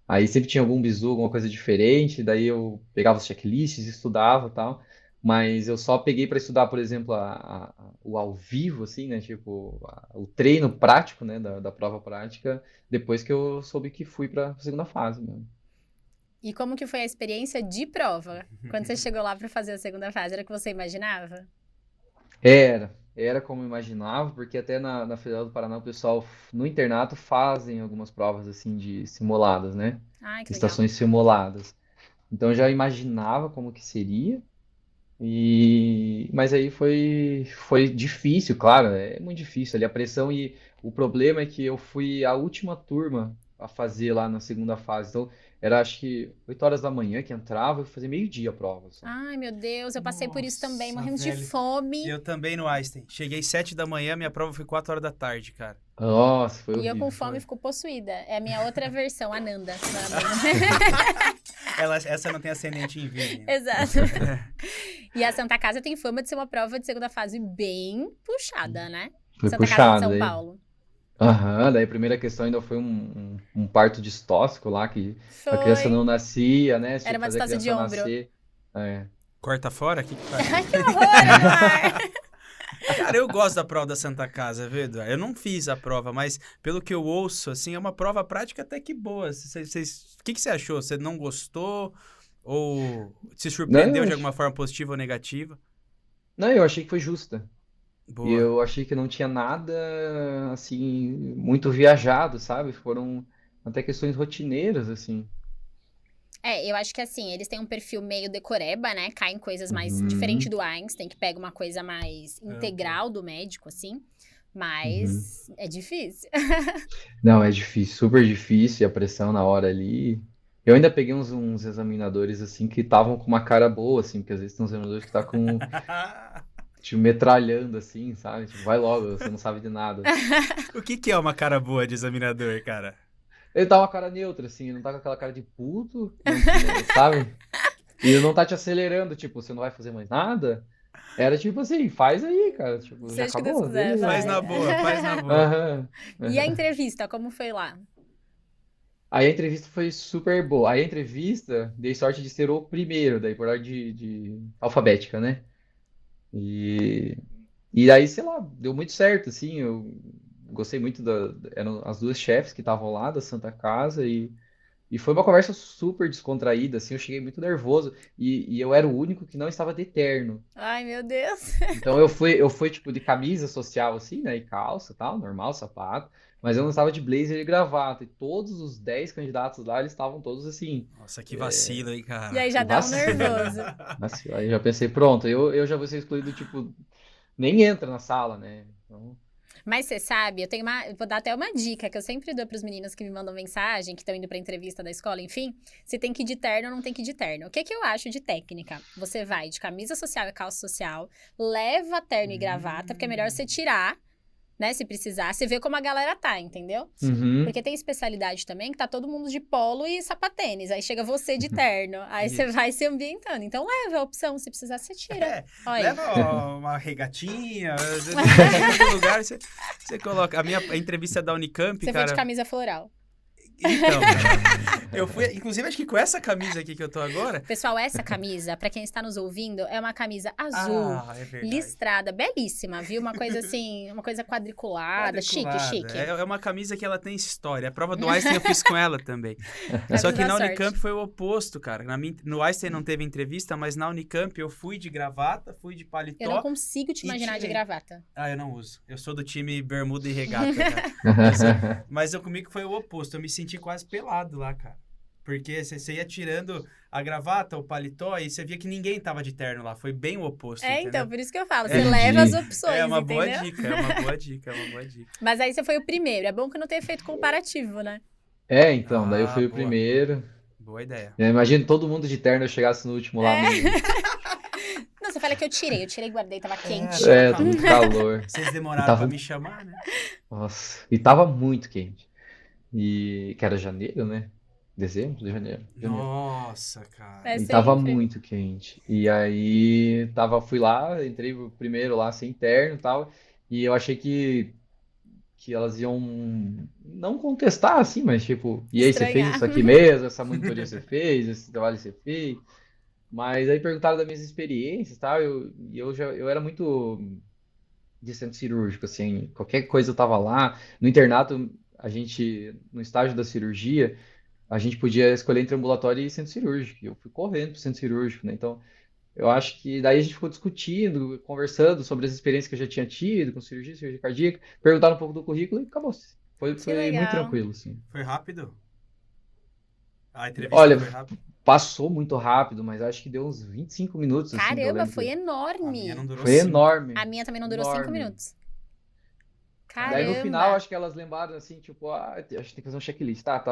[SPEAKER 4] aí sempre tinha algum bizu, alguma coisa diferente. Daí eu pegava os checklists, estudava e tal. Mas eu só peguei para estudar, por exemplo, o ao vivo, assim, né? Tipo, o treino prático, né? Da prova prática, depois que eu soube que fui para a segunda fase mesmo.
[SPEAKER 3] E como que foi a experiência de prova? Quando você chegou lá pra fazer a segunda fase, era o que você imaginava?
[SPEAKER 4] Era como eu imaginava, porque até na Federal do Paraná o pessoal no internato fazem algumas provas assim de simuladas, né?
[SPEAKER 3] Ai, que legal.
[SPEAKER 4] Estações simuladas. Então eu já imaginava como que seria. Mas aí foi difícil, claro, é muito difícil ali a pressão e o problema é que eu fui a última turma a fazer lá na segunda fase, então era acho que 8 horas da manhã que entrava e fazia meio-dia a prova só.
[SPEAKER 3] Ai, meu Deus, eu passei por isso também,
[SPEAKER 2] Nossa,
[SPEAKER 3] morrendo de
[SPEAKER 2] velho.
[SPEAKER 3] fome.
[SPEAKER 2] Eu também no Einstein. Cheguei 7 da manhã, minha prova foi 4 horas da tarde, cara.
[SPEAKER 4] Nossa, foi
[SPEAKER 3] E eu com
[SPEAKER 4] horrível.
[SPEAKER 3] fome fico possuída. É a minha outra versão, Ananda.
[SPEAKER 2] Essa não tem ascendente em virgem.
[SPEAKER 3] Exato. E a Santa Casa tem fama de ser uma prova de segunda fase bem puxada, né?
[SPEAKER 4] Foi
[SPEAKER 3] Santa Casa de
[SPEAKER 4] puxado
[SPEAKER 3] São
[SPEAKER 4] daí.
[SPEAKER 3] Paulo.
[SPEAKER 4] Aham, daí a primeira questão ainda foi um parto distóxico lá, que a criança não
[SPEAKER 3] Foi.
[SPEAKER 4] nascia, né? Você tinha
[SPEAKER 3] Era
[SPEAKER 4] que
[SPEAKER 3] uma
[SPEAKER 4] fazer a
[SPEAKER 3] distância de
[SPEAKER 4] criança
[SPEAKER 3] ombro.
[SPEAKER 4] nascer. É.
[SPEAKER 2] Corta fora? O que faz?
[SPEAKER 3] Ai, que horror, Eduardo.
[SPEAKER 2] Cara, eu gosto da prova da Santa Casa, viu, Eduardo? Eu não fiz a prova, mas pelo que eu ouço, assim, é uma prova prática até que boa. O que você achou? Você não gostou? Ou se
[SPEAKER 4] Não, eu
[SPEAKER 2] surpreendeu de
[SPEAKER 4] ach...
[SPEAKER 2] alguma forma positiva ou negativa?
[SPEAKER 4] não, eu achei que foi justa. E
[SPEAKER 2] Boa.
[SPEAKER 4] eu achei que não tinha nada, assim, muito viajado, sabe? Foram até questões rotineiras, assim.
[SPEAKER 3] Eu acho que assim, eles têm um perfil meio decoreba, né? Caem coisas mais diferente
[SPEAKER 4] Uhum,
[SPEAKER 3] do Einstein, que pega uma coisa mais
[SPEAKER 2] Ampla.
[SPEAKER 3] integral do médico, assim.
[SPEAKER 4] uhum.
[SPEAKER 3] Mas é difícil.
[SPEAKER 4] Não, é difícil, super difícil, e a pressão na hora ali. Eu ainda peguei uns examinadores, assim, que estavam com uma cara boa, assim, porque às vezes tem uns examinadores que tá com, tipo, metralhando, assim, sabe? Tipo, vai logo, você não sabe de nada.
[SPEAKER 2] O que é uma cara boa de examinador, cara?
[SPEAKER 4] Ele tá uma cara neutra, assim, ele não tá com aquela cara de puto, não, sabe? E ele não tá te acelerando, tipo, você não vai fazer mais nada. Era tipo assim, faz aí, cara, tipo, já
[SPEAKER 3] Seja o que Deus
[SPEAKER 4] acabou,
[SPEAKER 3] quiser,
[SPEAKER 4] beleza.
[SPEAKER 2] Faz
[SPEAKER 3] vai.
[SPEAKER 2] na boa, faz na boa.
[SPEAKER 4] Aham,
[SPEAKER 3] E a
[SPEAKER 4] aham.
[SPEAKER 3] entrevista, como foi lá?
[SPEAKER 4] Aí a entrevista foi super boa. Aí a entrevista, dei sorte de ser o primeiro, daí por ordem de alfabética, né? E, e aí, sei lá, deu muito certo, assim, eu gostei muito eram as duas chefes que estavam lá da Santa Casa e foi uma conversa super descontraída, assim, eu cheguei muito nervoso e eu era o único que não estava de terno.
[SPEAKER 3] Ai, meu Deus.
[SPEAKER 4] Então eu fui tipo de camisa social assim, né, e calça, tal, normal, sapato, mas eu não estava de blazer e gravata. E todos os 10 candidatos lá, eles estavam todos assim,
[SPEAKER 2] Nossa, que vacilo, hein,
[SPEAKER 3] E
[SPEAKER 2] cara?
[SPEAKER 3] aí já dá um
[SPEAKER 4] vac...
[SPEAKER 3] nervoso.
[SPEAKER 4] Aí eu já pensei, pronto, eu já vou ser excluído, tipo, nem entra na sala, né? Então,
[SPEAKER 3] Mas você sabe, eu vou dar até uma dica que eu sempre dou pros meninos que me mandam mensagem, que estão indo pra entrevista da escola, enfim, se tem que ir de terno ou não tem que ir de terno. O que que eu acho de técnica? Você vai de camisa social e calça social, leva terno e gravata, porque é melhor você tirar, né, se precisar, você vê como a galera tá, entendeu?
[SPEAKER 4] uhum.
[SPEAKER 3] Porque tem especialidade também que tá todo mundo de polo e sapatênis, aí chega você de terno, aí você vai se ambientando. Então leva a opção, se precisar você tira.
[SPEAKER 2] É,
[SPEAKER 3] Olha.
[SPEAKER 2] leva ó, uma regatinha, dependendo do lugar, você coloca. A entrevista da Unicamp,
[SPEAKER 3] Você foi de
[SPEAKER 2] cara.
[SPEAKER 3] camisa floral.
[SPEAKER 2] Então, cara, eu fui, inclusive, acho que com essa camisa aqui que eu tô agora.
[SPEAKER 3] Pessoal, essa camisa, pra quem está nos ouvindo, é uma camisa azul,
[SPEAKER 2] Ah, é verdade.
[SPEAKER 3] listrada, belíssima, viu? Uma coisa assim, uma coisa quadriculada, chique,
[SPEAKER 2] Quadriculada.
[SPEAKER 3] chique.
[SPEAKER 2] É uma camisa que ela tem história. A prova do Einstein eu fiz com ela também. Só
[SPEAKER 3] Camisa
[SPEAKER 2] que
[SPEAKER 3] da
[SPEAKER 2] na
[SPEAKER 3] sorte.
[SPEAKER 2] Unicamp foi o oposto, cara. No Einstein não teve entrevista, mas na Unicamp eu fui de gravata, fui de
[SPEAKER 3] Eu não
[SPEAKER 2] paletó.
[SPEAKER 3] consigo te
[SPEAKER 2] E
[SPEAKER 3] imaginar de
[SPEAKER 2] tirei.
[SPEAKER 3] gravata.
[SPEAKER 2] Ah, eu não uso. Eu sou do time bermuda e regata, cara. Mas comigo foi o oposto. Eu me senti quase pelado lá, cara. Porque você ia tirando a gravata, o paletó, e você via que ninguém tava de terno lá. Foi bem o oposto,
[SPEAKER 3] Então,
[SPEAKER 2] entendeu?
[SPEAKER 3] por isso que eu falo, você
[SPEAKER 4] Entendi.
[SPEAKER 3] leva as opções,
[SPEAKER 2] É uma
[SPEAKER 3] entendeu?
[SPEAKER 2] boa dica, é uma boa dica, é uma boa dica.
[SPEAKER 3] Mas aí você foi o primeiro, é bom que não tenha feito comparativo, né?
[SPEAKER 4] Então, daí eu
[SPEAKER 2] Ah,
[SPEAKER 4] fui o
[SPEAKER 2] boa.
[SPEAKER 4] primeiro.
[SPEAKER 2] Boa ideia.
[SPEAKER 4] Eu imagino todo mundo de terno, eu chegasse no último lá meio.
[SPEAKER 3] Não, você fala que eu tirei e guardei, tava quente.
[SPEAKER 4] Tá muito calor.
[SPEAKER 2] Vocês
[SPEAKER 4] E
[SPEAKER 2] demoraram
[SPEAKER 4] tava,
[SPEAKER 2] pra me chamar, né?
[SPEAKER 4] nossa, e tava muito quente. E que era janeiro, né? Dezembro de janeiro. Janeiro.
[SPEAKER 2] Nossa, cara.
[SPEAKER 3] É
[SPEAKER 4] E tava
[SPEAKER 3] sempre.
[SPEAKER 4] muito quente. E aí fui lá, entrei primeiro lá sem terno e tal. E eu achei que elas iam não contestar assim, mas tipo, e aí, você fez
[SPEAKER 3] Estranhar.
[SPEAKER 4] isso aqui mesmo? Essa monitoria você fez? Esse trabalho você fez? Mas aí perguntaram das minhas experiências, e tal. Eu era muito de centro cirúrgico, assim, qualquer coisa eu tava lá. No internato, no estágio da cirurgia, a gente podia escolher entre ambulatório e centro cirúrgico. E eu fui correndo pro centro cirúrgico, né? Então, eu acho que daí a gente ficou discutindo, conversando sobre as experiências que eu já tinha tido com cirurgia cardíaca, perguntaram um pouco do currículo e acabou. Foi,
[SPEAKER 3] Que
[SPEAKER 4] foi muito
[SPEAKER 3] legal.
[SPEAKER 4] tranquilo, assim.
[SPEAKER 2] Foi rápido? A entrevista
[SPEAKER 4] Olha,
[SPEAKER 2] foi rápida?
[SPEAKER 4] passou muito rápido, mas acho que deu uns 25 minutos, assim, que eu
[SPEAKER 3] Caramba,
[SPEAKER 4] lembro.
[SPEAKER 3] foi
[SPEAKER 2] A minha
[SPEAKER 3] enorme.
[SPEAKER 2] não durou
[SPEAKER 4] Foi
[SPEAKER 2] 5.
[SPEAKER 4] enorme,
[SPEAKER 3] A minha também não durou 5
[SPEAKER 4] enorme.
[SPEAKER 3] minutos.
[SPEAKER 4] Daí no final,
[SPEAKER 3] Caramba.
[SPEAKER 4] acho que elas lembraram assim, tipo, acho que tem que fazer um checklist. Tá,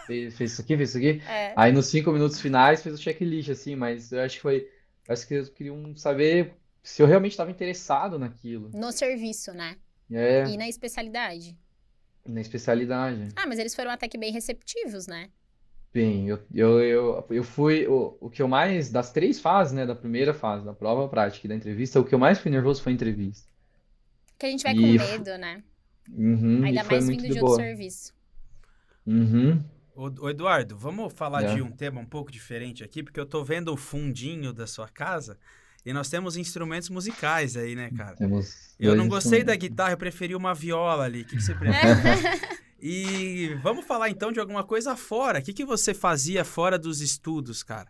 [SPEAKER 4] fez isso aqui, fez isso aqui.
[SPEAKER 3] É.
[SPEAKER 4] Aí nos 5 minutos finais fez o checklist, assim, mas eu acho que foi. Acho que eles queriam saber se eu realmente estava interessado naquilo.
[SPEAKER 3] No serviço, né?
[SPEAKER 4] É,
[SPEAKER 3] E na especialidade.
[SPEAKER 4] na especialidade.
[SPEAKER 3] Ah, mas eles foram até que bem receptivos, né?
[SPEAKER 4] Bem, eu fui. O que eu mais. Das 3 fases, né? Da primeira fase, da prova prática e da entrevista, o que eu mais fui nervoso foi a entrevista.
[SPEAKER 3] Que a gente vai com
[SPEAKER 4] E,
[SPEAKER 3] medo, né?
[SPEAKER 4] e
[SPEAKER 3] Ainda
[SPEAKER 4] foi
[SPEAKER 3] mais
[SPEAKER 4] muito
[SPEAKER 3] vindo
[SPEAKER 4] de
[SPEAKER 3] de outro
[SPEAKER 4] boa.
[SPEAKER 3] serviço.
[SPEAKER 4] Uhum,
[SPEAKER 2] Ô, Eduardo, vamos falar de
[SPEAKER 4] é.
[SPEAKER 2] um tema um pouco diferente aqui, porque eu tô vendo o fundinho da sua casa e nós temos instrumentos musicais aí, né, cara?
[SPEAKER 4] Temos
[SPEAKER 2] Eu
[SPEAKER 4] dois
[SPEAKER 2] não gostei da
[SPEAKER 4] instrumentos.
[SPEAKER 2] guitarra, eu preferi uma viola ali. O que você prefere? E vamos falar então de alguma coisa fora. O que você fazia fora dos estudos, cara?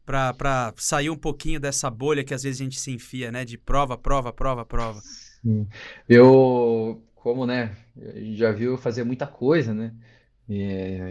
[SPEAKER 2] Pra sair um pouquinho dessa bolha que às vezes a gente se enfia, né? De prova, prova, prova, prova.
[SPEAKER 4] Sim. Eu, como, né, a gente já viu eu fazer muita coisa, né?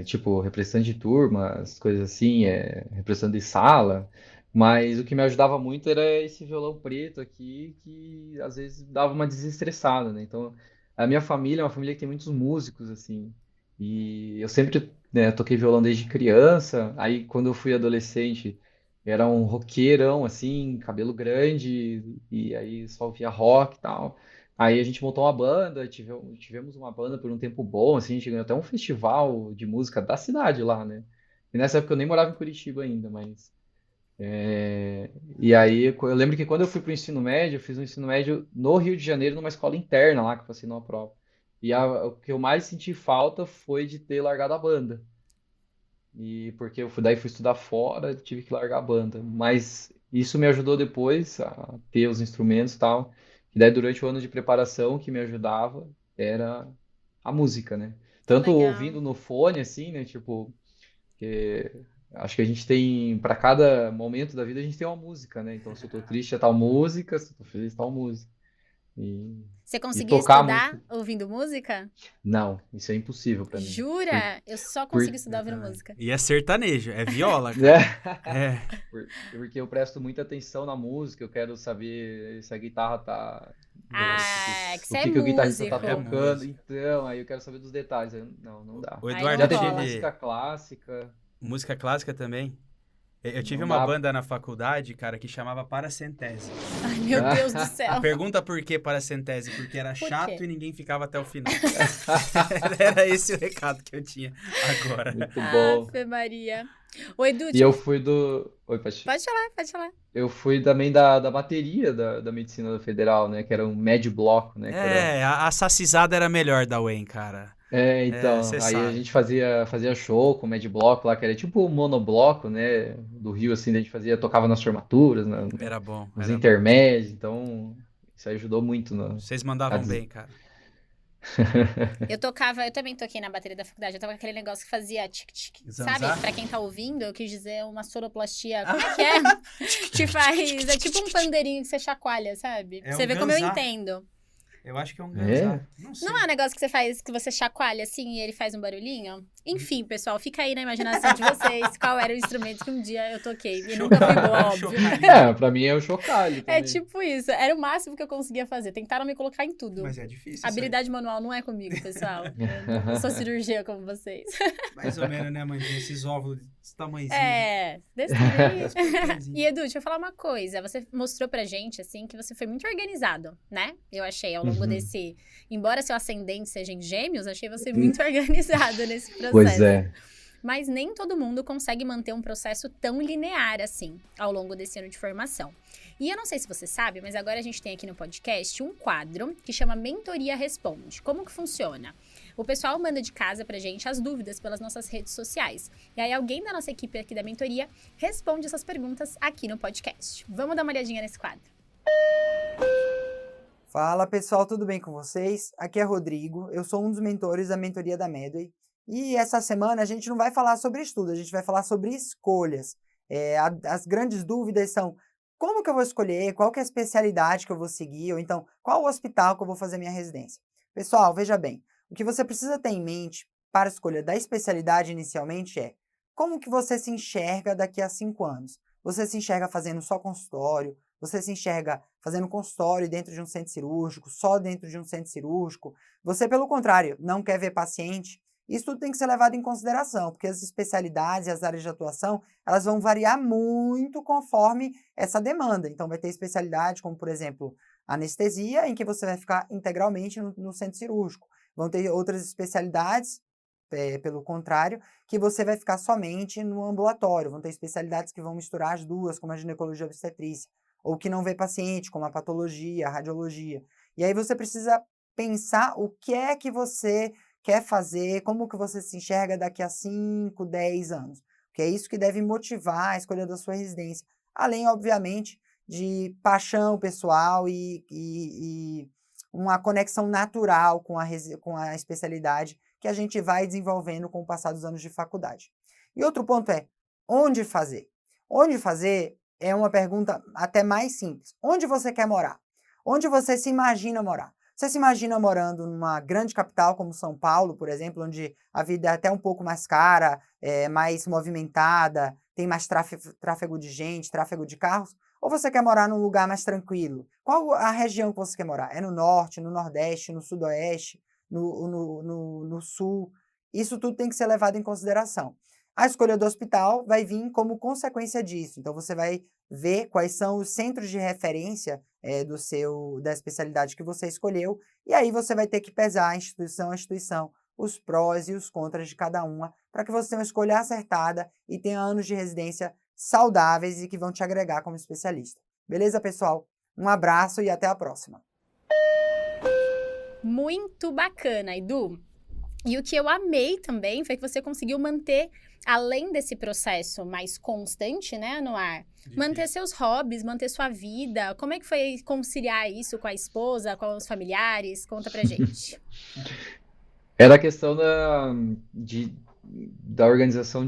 [SPEAKER 4] Tipo, representante de turmas, coisas assim, representante de sala. Mas o que me ajudava muito era esse violão preto aqui, que às vezes dava uma desestressada, né? Então, a minha família é uma família que tem muitos músicos, assim. E eu sempre, né, toquei violão desde criança. Aí, quando eu fui adolescente, era um roqueirão, assim, cabelo grande, e aí só ouvia rock e tal. Aí a gente montou uma banda, tivemos uma banda por um tempo bom, assim, a gente ganhou até um festival de música da cidade lá, né? E nessa época eu nem morava em Curitiba ainda, mas... E aí eu lembro que quando eu fui pro ensino médio, eu fiz um ensino médio no Rio de Janeiro, numa escola interna lá, que eu passei numa prova. O que eu mais senti falta foi de ter largado a banda. E porque daí fui estudar fora, tive que largar a banda. Mas isso me ajudou depois a ter os instrumentos e tal. E daí durante o ano de preparação, o que me ajudava era a música, né?
[SPEAKER 3] Que
[SPEAKER 4] Tanto
[SPEAKER 3] legal.
[SPEAKER 4] ouvindo no fone, assim, né? Tipo, que acho que a gente tem, para cada momento da vida, a gente tem uma música, né? Então, se eu tô triste, é tal música, se eu tô feliz, é tal música. E,
[SPEAKER 3] Você
[SPEAKER 4] e
[SPEAKER 3] conseguia
[SPEAKER 4] tocar música.
[SPEAKER 3] estudar ouvindo música?
[SPEAKER 4] Não, isso é impossível para mim. Por,
[SPEAKER 3] Jura? Eu só
[SPEAKER 4] por,
[SPEAKER 3] consigo estudar ouvindo música.
[SPEAKER 2] E é sertanejo, é viola, cara. É.
[SPEAKER 4] Porque eu presto muita atenção na música, eu quero saber se a guitarra tá.
[SPEAKER 3] Ah, que
[SPEAKER 4] O
[SPEAKER 3] você é
[SPEAKER 4] que o guitarrista tá
[SPEAKER 2] É
[SPEAKER 3] músico.
[SPEAKER 4] tocando,
[SPEAKER 2] músico.
[SPEAKER 4] então, aí eu quero saber dos detalhes. Não dá.
[SPEAKER 2] O
[SPEAKER 3] Aí
[SPEAKER 2] Eduardo,
[SPEAKER 3] não
[SPEAKER 4] Já
[SPEAKER 2] eu
[SPEAKER 4] tentei
[SPEAKER 3] rola.
[SPEAKER 2] tive
[SPEAKER 4] música clássica,
[SPEAKER 2] música clássica também. Eu tive
[SPEAKER 4] não
[SPEAKER 2] uma
[SPEAKER 4] dá.
[SPEAKER 2] banda na faculdade, cara, que chamava Paracentese.
[SPEAKER 3] Ai, meu Deus do céu.
[SPEAKER 2] Pergunta por que Paracentese? Porque era
[SPEAKER 3] Por
[SPEAKER 2] chato
[SPEAKER 3] quê?
[SPEAKER 2] e ninguém ficava até o final. Era esse o recado que eu tinha agora.
[SPEAKER 4] Muito bom.
[SPEAKER 3] Ave Maria. Ô, Edu,
[SPEAKER 4] E eu fui do. Oi, Paty.
[SPEAKER 3] pode falar, pode falar.
[SPEAKER 4] Eu fui também da bateria da Medicina Federal, né? Que era um médio bloco, né? Que era.
[SPEAKER 2] É, a sacizada era melhor da Wayne, cara. É,
[SPEAKER 4] Então,
[SPEAKER 2] você
[SPEAKER 4] aí a
[SPEAKER 2] sabe.
[SPEAKER 4] gente fazia show com o Mad Block lá, que era tipo o monobloco, né, do Rio, assim, a gente tocava nas formaturas,
[SPEAKER 2] Era bom,
[SPEAKER 4] nos
[SPEAKER 2] era bom.
[SPEAKER 4] intermédios, então isso aí ajudou muito
[SPEAKER 2] Vocês
[SPEAKER 4] a
[SPEAKER 2] mandavam
[SPEAKER 4] des-
[SPEAKER 2] bem, cara.
[SPEAKER 3] Eu também toquei na bateria da faculdade. Eu tava com aquele negócio que fazia tic-tic. Sabe?
[SPEAKER 2] Zanzar?
[SPEAKER 3] Pra quem tá ouvindo, eu quis dizer uma sonoplastia. Como é que é? Que faz. É tipo um pandeirinho que você chacoalha, sabe?
[SPEAKER 2] É
[SPEAKER 3] Você
[SPEAKER 2] um
[SPEAKER 3] vê como eu
[SPEAKER 2] ganzar.
[SPEAKER 3] entendo.
[SPEAKER 2] Eu acho que é um
[SPEAKER 4] É?
[SPEAKER 2] ganzar. Não sei.
[SPEAKER 3] Não é um negócio que você faz, que você chacoalha assim e ele faz um barulhinho? Enfim, pessoal, fica aí na imaginação de vocês qual era o instrumento que um dia eu toquei. E nunca foi boa, óbvio.
[SPEAKER 2] Chocalho.
[SPEAKER 4] Pra mim é o chocalho
[SPEAKER 3] É
[SPEAKER 4] também.
[SPEAKER 3] tipo isso. Era o máximo que eu conseguia fazer. Tentaram me colocar em tudo.
[SPEAKER 2] Mas é difícil. isso aí.
[SPEAKER 3] Habilidade manual não é comigo, pessoal. Eu não sou cirurgia como vocês.
[SPEAKER 2] Mais ou menos, né, Mandinha? Esses óvulos desse tamanhozinho.
[SPEAKER 3] É, desse tamanho.
[SPEAKER 2] Esse papelzinho.
[SPEAKER 3] E Edu, deixa eu falar uma coisa. Você mostrou pra gente, assim, que você foi muito organizado, né? Eu achei, ao longo
[SPEAKER 4] Uhum.
[SPEAKER 3] desse... Embora seu ascendente seja em gêmeos, achei você muito organizado nesse processo.
[SPEAKER 4] Pois é.
[SPEAKER 3] Mas nem todo mundo consegue manter um processo tão linear assim, ao longo desse ano de formação. E eu não sei se você sabe, mas agora a gente tem aqui no podcast um quadro que chama Mentoria Responde. Como que funciona? O pessoal manda de casa pra gente as dúvidas pelas nossas redes sociais. E aí alguém da nossa equipe aqui da mentoria responde essas perguntas aqui no podcast. Vamos dar uma olhadinha nesse quadro.
[SPEAKER 5] Fala pessoal, tudo bem com vocês? Aqui é Rodrigo, eu sou um dos mentores da mentoria da Medway. E essa semana a gente não vai falar sobre estudo, a gente vai falar sobre escolhas. As grandes dúvidas são: como que eu vou escolher, qual que é a especialidade que eu vou seguir, ou então qual o hospital que eu vou fazer minha residência. Pessoal, veja bem, o que você precisa ter em mente para a escolha da especialidade inicialmente é: como que você se enxerga daqui a 5 anos? Você se enxerga fazendo só consultório? Você se enxerga fazendo consultório dentro de um centro cirúrgico, só dentro de um centro cirúrgico? Você, pelo contrário, não quer ver paciente? Isso tudo tem que ser levado em consideração, porque as especialidades e as áreas de atuação, elas vão variar muito conforme essa demanda. Então, vai ter especialidade como, por exemplo, anestesia, em que você vai ficar integralmente no centro cirúrgico. Vão ter outras especialidades, pelo contrário, que você vai ficar somente no ambulatório. Vão ter especialidades que vão misturar as duas, como a ginecologia e obstetrícia, ou que não vê paciente, como a patologia, a radiologia. E aí você precisa pensar o que é que você quer fazer, como que você se enxerga daqui a 5, 10 anos. Porque é isso que deve motivar a escolha da sua residência. Além, obviamente, de paixão pessoal e uma conexão natural com a especialidade que a gente vai desenvolvendo com o passar dos anos de faculdade. E outro ponto é, onde fazer? Onde fazer é uma pergunta até mais simples. Onde você quer morar? Onde você se imagina morar? Você se imagina morando numa grande capital como São Paulo, por exemplo, onde a vida é até um pouco mais cara, mais movimentada, tem mais tráfego de gente, tráfego de carros? Ou você quer morar num lugar mais tranquilo? Qual a região que você quer morar? É no norte, no nordeste, no sudoeste, no sul? Isso tudo tem que ser levado em consideração. A escolha do hospital vai vir como consequência disso. Então, você vai ver quais são os centros de referência da especialidade que você escolheu, e aí você vai ter que pesar instituição a instituição, os prós e os contras de cada uma, para que você tenha uma escolha acertada e tenha anos de residência saudáveis e que vão te agregar como especialista. Beleza, pessoal? Um abraço e até a próxima.
[SPEAKER 3] Muito bacana, Edu. E o que eu amei também foi que você conseguiu manter, além desse processo mais constante, né, no ar, manter seus hobbies, manter sua vida. Como é que foi conciliar isso com a esposa, com os familiares? Conta pra gente.
[SPEAKER 4] Era a questão da organização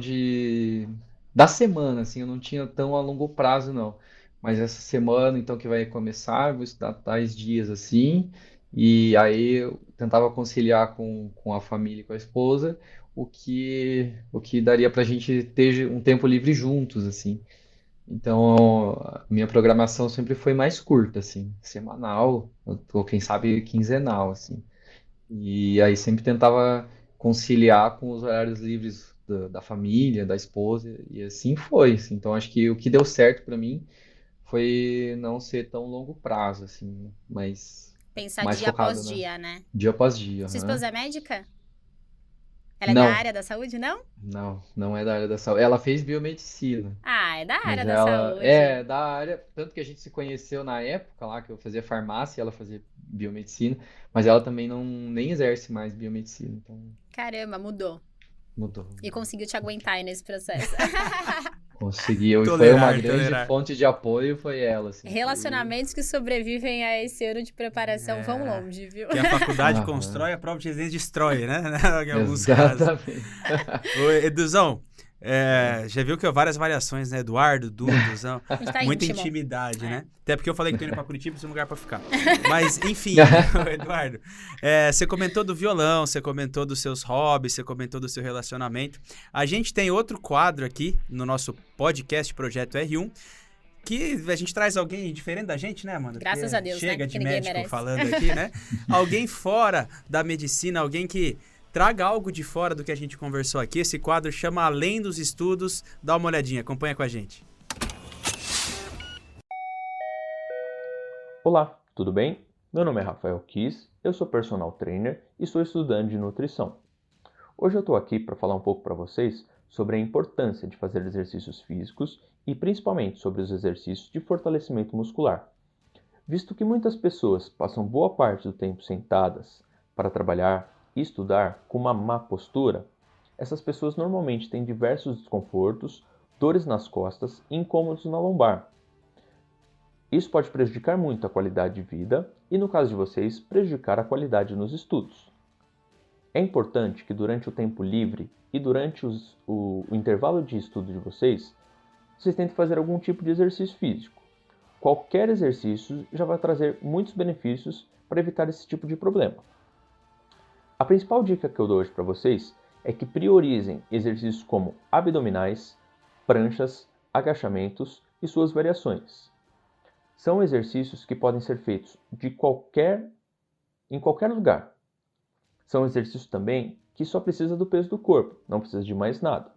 [SPEAKER 4] da semana, assim, eu não tinha tão a longo prazo, não. Mas essa semana, então, que vai começar, eu vou estudar tais dias, assim, e aí eu tentava conciliar com a família e com a esposa o que daria pra gente ter um tempo livre juntos, assim. Então, a minha programação sempre foi mais curta, assim, semanal, ou quem sabe quinzenal, assim. E aí sempre tentava conciliar com os horários livres da família, da esposa, e assim foi, assim. Então acho que o que deu certo para mim foi não ser tão longo prazo, assim, mas
[SPEAKER 3] Pensar
[SPEAKER 4] mais
[SPEAKER 3] dia após
[SPEAKER 4] focado, né?
[SPEAKER 3] dia, né?
[SPEAKER 4] Dia após dia,
[SPEAKER 3] Sua
[SPEAKER 4] aham.
[SPEAKER 3] esposa é médica? Ela é da
[SPEAKER 4] Não,
[SPEAKER 3] área da saúde, não?
[SPEAKER 4] não é da área da saúde. Ela fez biomedicina,
[SPEAKER 3] Ah, é da área
[SPEAKER 4] mas
[SPEAKER 3] da
[SPEAKER 4] ela
[SPEAKER 3] saúde.
[SPEAKER 4] é da área, tanto que a gente se conheceu na época lá que eu fazia farmácia e ela fazia biomedicina, mas ela também não nem exerce mais biomedicina, então
[SPEAKER 3] Caramba, mudou.
[SPEAKER 4] mudou.
[SPEAKER 3] E conseguiu te aguentar aí nesse processo.
[SPEAKER 4] Conseguiu, e foi uma
[SPEAKER 2] Tolerar,
[SPEAKER 4] grande
[SPEAKER 2] tolerar.
[SPEAKER 4] fonte de apoio, foi ela, assim, foi...
[SPEAKER 3] Relacionamentos que sobrevivem a esse ano de preparação vão
[SPEAKER 2] É,
[SPEAKER 3] longe, viu?
[SPEAKER 2] que a faculdade
[SPEAKER 4] Aham,
[SPEAKER 2] constrói, a prova de residência destrói, né? Em alguns casos.
[SPEAKER 4] exatamente.
[SPEAKER 2] Ô, Eduzão, já viu que há várias variações, né? Eduardo, Duduzão.
[SPEAKER 3] A gente tá
[SPEAKER 2] Muita
[SPEAKER 3] íntimo.
[SPEAKER 2] intimidade,
[SPEAKER 3] É.
[SPEAKER 2] né? Até porque eu falei que tô indo pra Curitiba, sem lugar pra ficar. Mas, enfim, Eduardo, você comentou do violão, você comentou dos seus hobbies, você comentou do seu relacionamento. A gente tem outro quadro aqui no nosso podcast Projeto R1, que a gente traz alguém diferente da gente, né, Amanda?
[SPEAKER 3] Graças
[SPEAKER 2] Porque
[SPEAKER 3] a Deus, né?
[SPEAKER 2] chega
[SPEAKER 3] Que
[SPEAKER 2] de
[SPEAKER 3] ninguém
[SPEAKER 2] médico
[SPEAKER 3] merece.
[SPEAKER 2] falando aqui, né? Alguém fora da medicina, alguém que traga algo de fora do que a gente conversou aqui. Esse quadro chama Além dos Estudos. Dá uma olhadinha, acompanha com a gente.
[SPEAKER 6] Olá, tudo bem? Meu nome é Rafael Kiss, eu sou personal trainer e sou estudante de nutrição. Hoje eu estou aqui para falar um pouco para vocês sobre a importância de fazer exercícios físicos e principalmente sobre os exercícios de fortalecimento muscular. Visto que muitas pessoas passam boa parte do tempo sentadas para trabalhar e estudar com uma má postura, essas pessoas normalmente têm diversos desconfortos, dores nas costas e incômodos na lombar. Isso pode prejudicar muito a qualidade de vida e, no caso de vocês, prejudicar a qualidade nos estudos. É importante que durante o tempo livre e durante o intervalo de estudo de vocês tentem fazer algum tipo de exercício físico. Qualquer exercício já vai trazer muitos benefícios para evitar esse tipo de problema. A principal dica que eu dou hoje para vocês é que priorizem exercícios como abdominais, pranchas, agachamentos e suas variações. São exercícios que podem ser feitos em qualquer lugar. São exercícios também que só precisa do peso do corpo, não precisa de mais nada.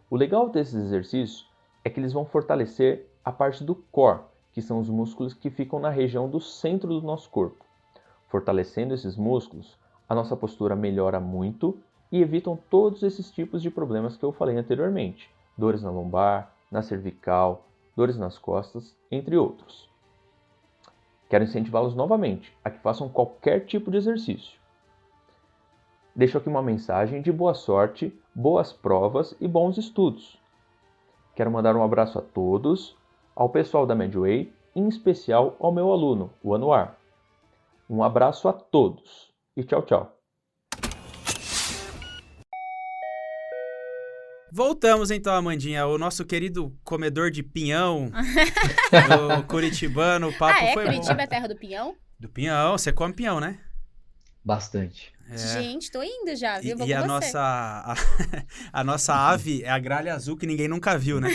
[SPEAKER 6] O legal desses exercícios é que eles vão fortalecer a parte do core, que são os músculos que ficam na região do centro do nosso corpo. Fortalecendo esses músculos, a nossa postura melhora muito e evitam todos esses tipos de problemas que eu falei anteriormente. Dores na lombar, na cervical, dores nas costas, entre outros. Quero incentivá-los novamente a que façam qualquer tipo de exercício. Deixo aqui uma mensagem de boa sorte, boas provas e bons estudos. Quero mandar um abraço a todos, ao pessoal da Medway, em especial ao meu aluno, o Anuar. Um abraço a todos e tchau, tchau.
[SPEAKER 2] Voltamos então, Amandinha, o nosso querido comedor de pinhão, o curitibano, o papo foi
[SPEAKER 3] Curitiba
[SPEAKER 2] bom.
[SPEAKER 3] é terra do pinhão?
[SPEAKER 2] Do pinhão, você come pinhão, né?
[SPEAKER 4] Bastante.
[SPEAKER 2] É.
[SPEAKER 3] Gente, tô indo já, viu? Vou
[SPEAKER 2] E
[SPEAKER 3] com
[SPEAKER 2] a
[SPEAKER 3] você.
[SPEAKER 2] a nossa ave é a gralha azul que ninguém nunca viu, né?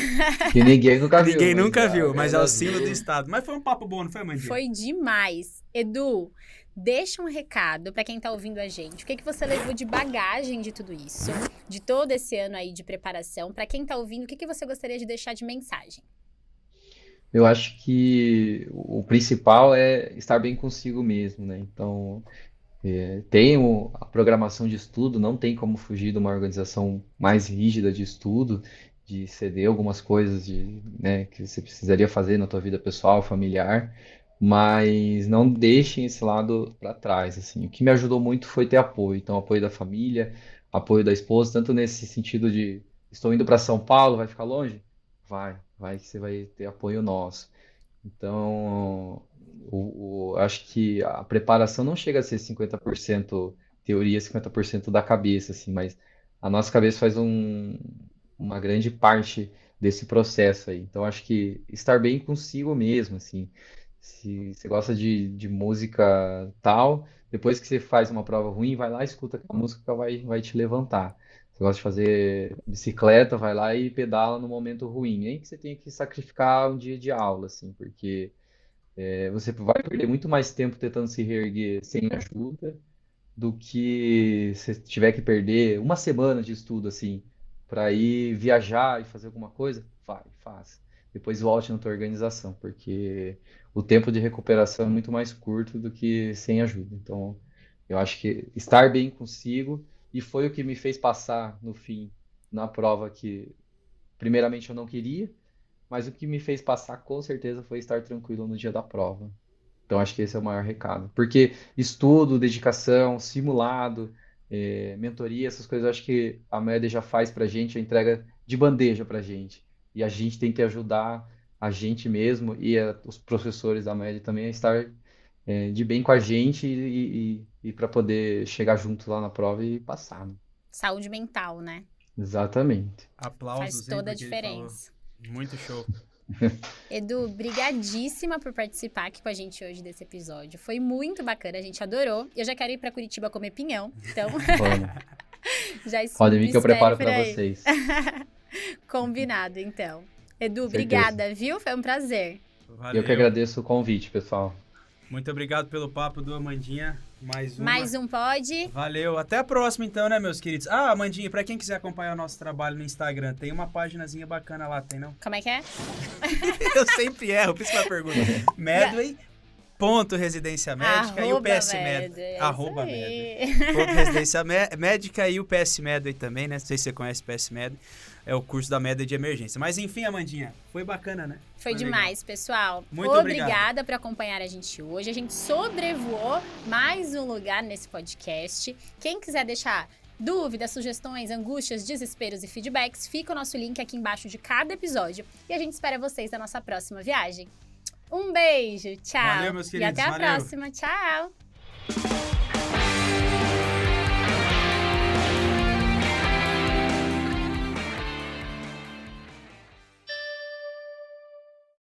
[SPEAKER 4] Que ninguém nunca viu.
[SPEAKER 2] Ninguém nunca
[SPEAKER 4] a
[SPEAKER 2] viu, mas é o
[SPEAKER 4] gralha
[SPEAKER 2] símbolo do
[SPEAKER 4] azul-
[SPEAKER 2] estado. Mas foi um papo bom, não foi, Amandinha?
[SPEAKER 3] Foi demais. Edu, deixa um recado pra quem tá ouvindo a gente. O que você levou de bagagem de tudo isso? De todo esse ano aí de preparação? Pra quem tá ouvindo, o que você gostaria de deixar de mensagem?
[SPEAKER 4] Eu acho que o principal é estar bem consigo mesmo, né? Então, tem a programação de estudo, não tem como fugir de uma organização mais rígida de estudo, de ceder algumas coisas né, que você precisaria fazer na tua vida pessoal, familiar, mas não deixem esse lado para trás, assim. O que me ajudou muito foi ter apoio, então apoio da família, apoio da esposa, tanto nesse sentido de estou indo para São Paulo, vai ficar longe? Vai que você vai ter apoio nosso. Então, acho que a preparação não chega a ser 50% teoria, 50% da cabeça, assim, mas a nossa cabeça faz uma grande parte desse processo aí. Então, acho que estar bem consigo mesmo, assim, se você gosta de música tal, depois que você faz uma prova ruim, vai lá e escuta aquela música que vai te levantar. Você gosta de fazer bicicleta, vai lá e pedala no momento ruim. Nem que você tenha que sacrificar um dia de aula, assim, porque você vai perder muito mais tempo tentando se reerguer sem ajuda do que se tiver que perder uma semana de estudo, assim, para ir viajar e fazer alguma coisa. Faz. Depois volte na tua organização, porque o tempo de recuperação é muito mais curto do que sem ajuda. Então, eu acho que estar bem consigo, e foi o que me fez passar no fim, na prova que, primeiramente, eu não queria, mas o que me fez passar, com certeza, foi estar tranquilo no dia da prova. Então, acho que esse é o maior recado. Porque estudo, dedicação, simulado, mentoria, essas coisas, eu acho que a média já faz pra gente, a entrega de bandeja pra gente. E a gente tem que ajudar a gente mesmo e os professores da média também a estar de bem com a gente e para poder chegar junto lá na prova e passar, né?
[SPEAKER 3] Saúde mental, né?
[SPEAKER 4] Exatamente.
[SPEAKER 2] Aplausos,
[SPEAKER 3] Faz
[SPEAKER 2] hein,
[SPEAKER 3] toda a
[SPEAKER 2] porque ele falou.
[SPEAKER 3] diferença.
[SPEAKER 2] Muito show.
[SPEAKER 3] Edu, brigadíssima por participar aqui com a gente hoje desse episódio. Foi muito bacana, a gente adorou. Eu já quero ir pra Curitiba comer pinhão, então
[SPEAKER 4] Vamos.
[SPEAKER 3] já
[SPEAKER 4] Podem vir que eu preparo
[SPEAKER 3] por
[SPEAKER 4] para
[SPEAKER 3] aí.
[SPEAKER 4] vocês.
[SPEAKER 3] Combinado, então. Edu,
[SPEAKER 4] Certeza.
[SPEAKER 3] obrigada, viu? Foi um prazer.
[SPEAKER 2] Valeu.
[SPEAKER 4] Eu que agradeço o convite, pessoal.
[SPEAKER 2] Muito obrigado pelo papo do Amandinha. Mais uma.
[SPEAKER 3] Mais um pod.
[SPEAKER 2] Valeu. Até a próxima, então, né, meus queridos? Ah, Amandinha, pra quem quiser acompanhar o nosso trabalho no Instagram, tem uma paginazinha bacana lá, tem não?
[SPEAKER 3] Como é que é?
[SPEAKER 2] Eu sempre erro, por isso que eu pergunto. Medway.residência médica e o PS Medway. Arroba Medway. Ponto residência médica e o PS Medway também, né? Não sei se você conhece o PS Medway. É o curso da Medway de emergência. Mas enfim, Amandinha, foi bacana, né?
[SPEAKER 3] Foi demais, pessoal.
[SPEAKER 2] Muito
[SPEAKER 3] Obrigada por acompanhar a gente hoje. A gente sobrevoou mais um lugar nesse podcast. Quem quiser deixar dúvidas, sugestões, angústias, desesperos e feedbacks, fica o nosso link aqui embaixo de cada episódio. E a gente espera vocês na nossa próxima viagem. Um beijo, tchau.
[SPEAKER 2] Valeu, meus queridos,
[SPEAKER 3] E até a
[SPEAKER 2] valeu.
[SPEAKER 3] próxima. Tchau.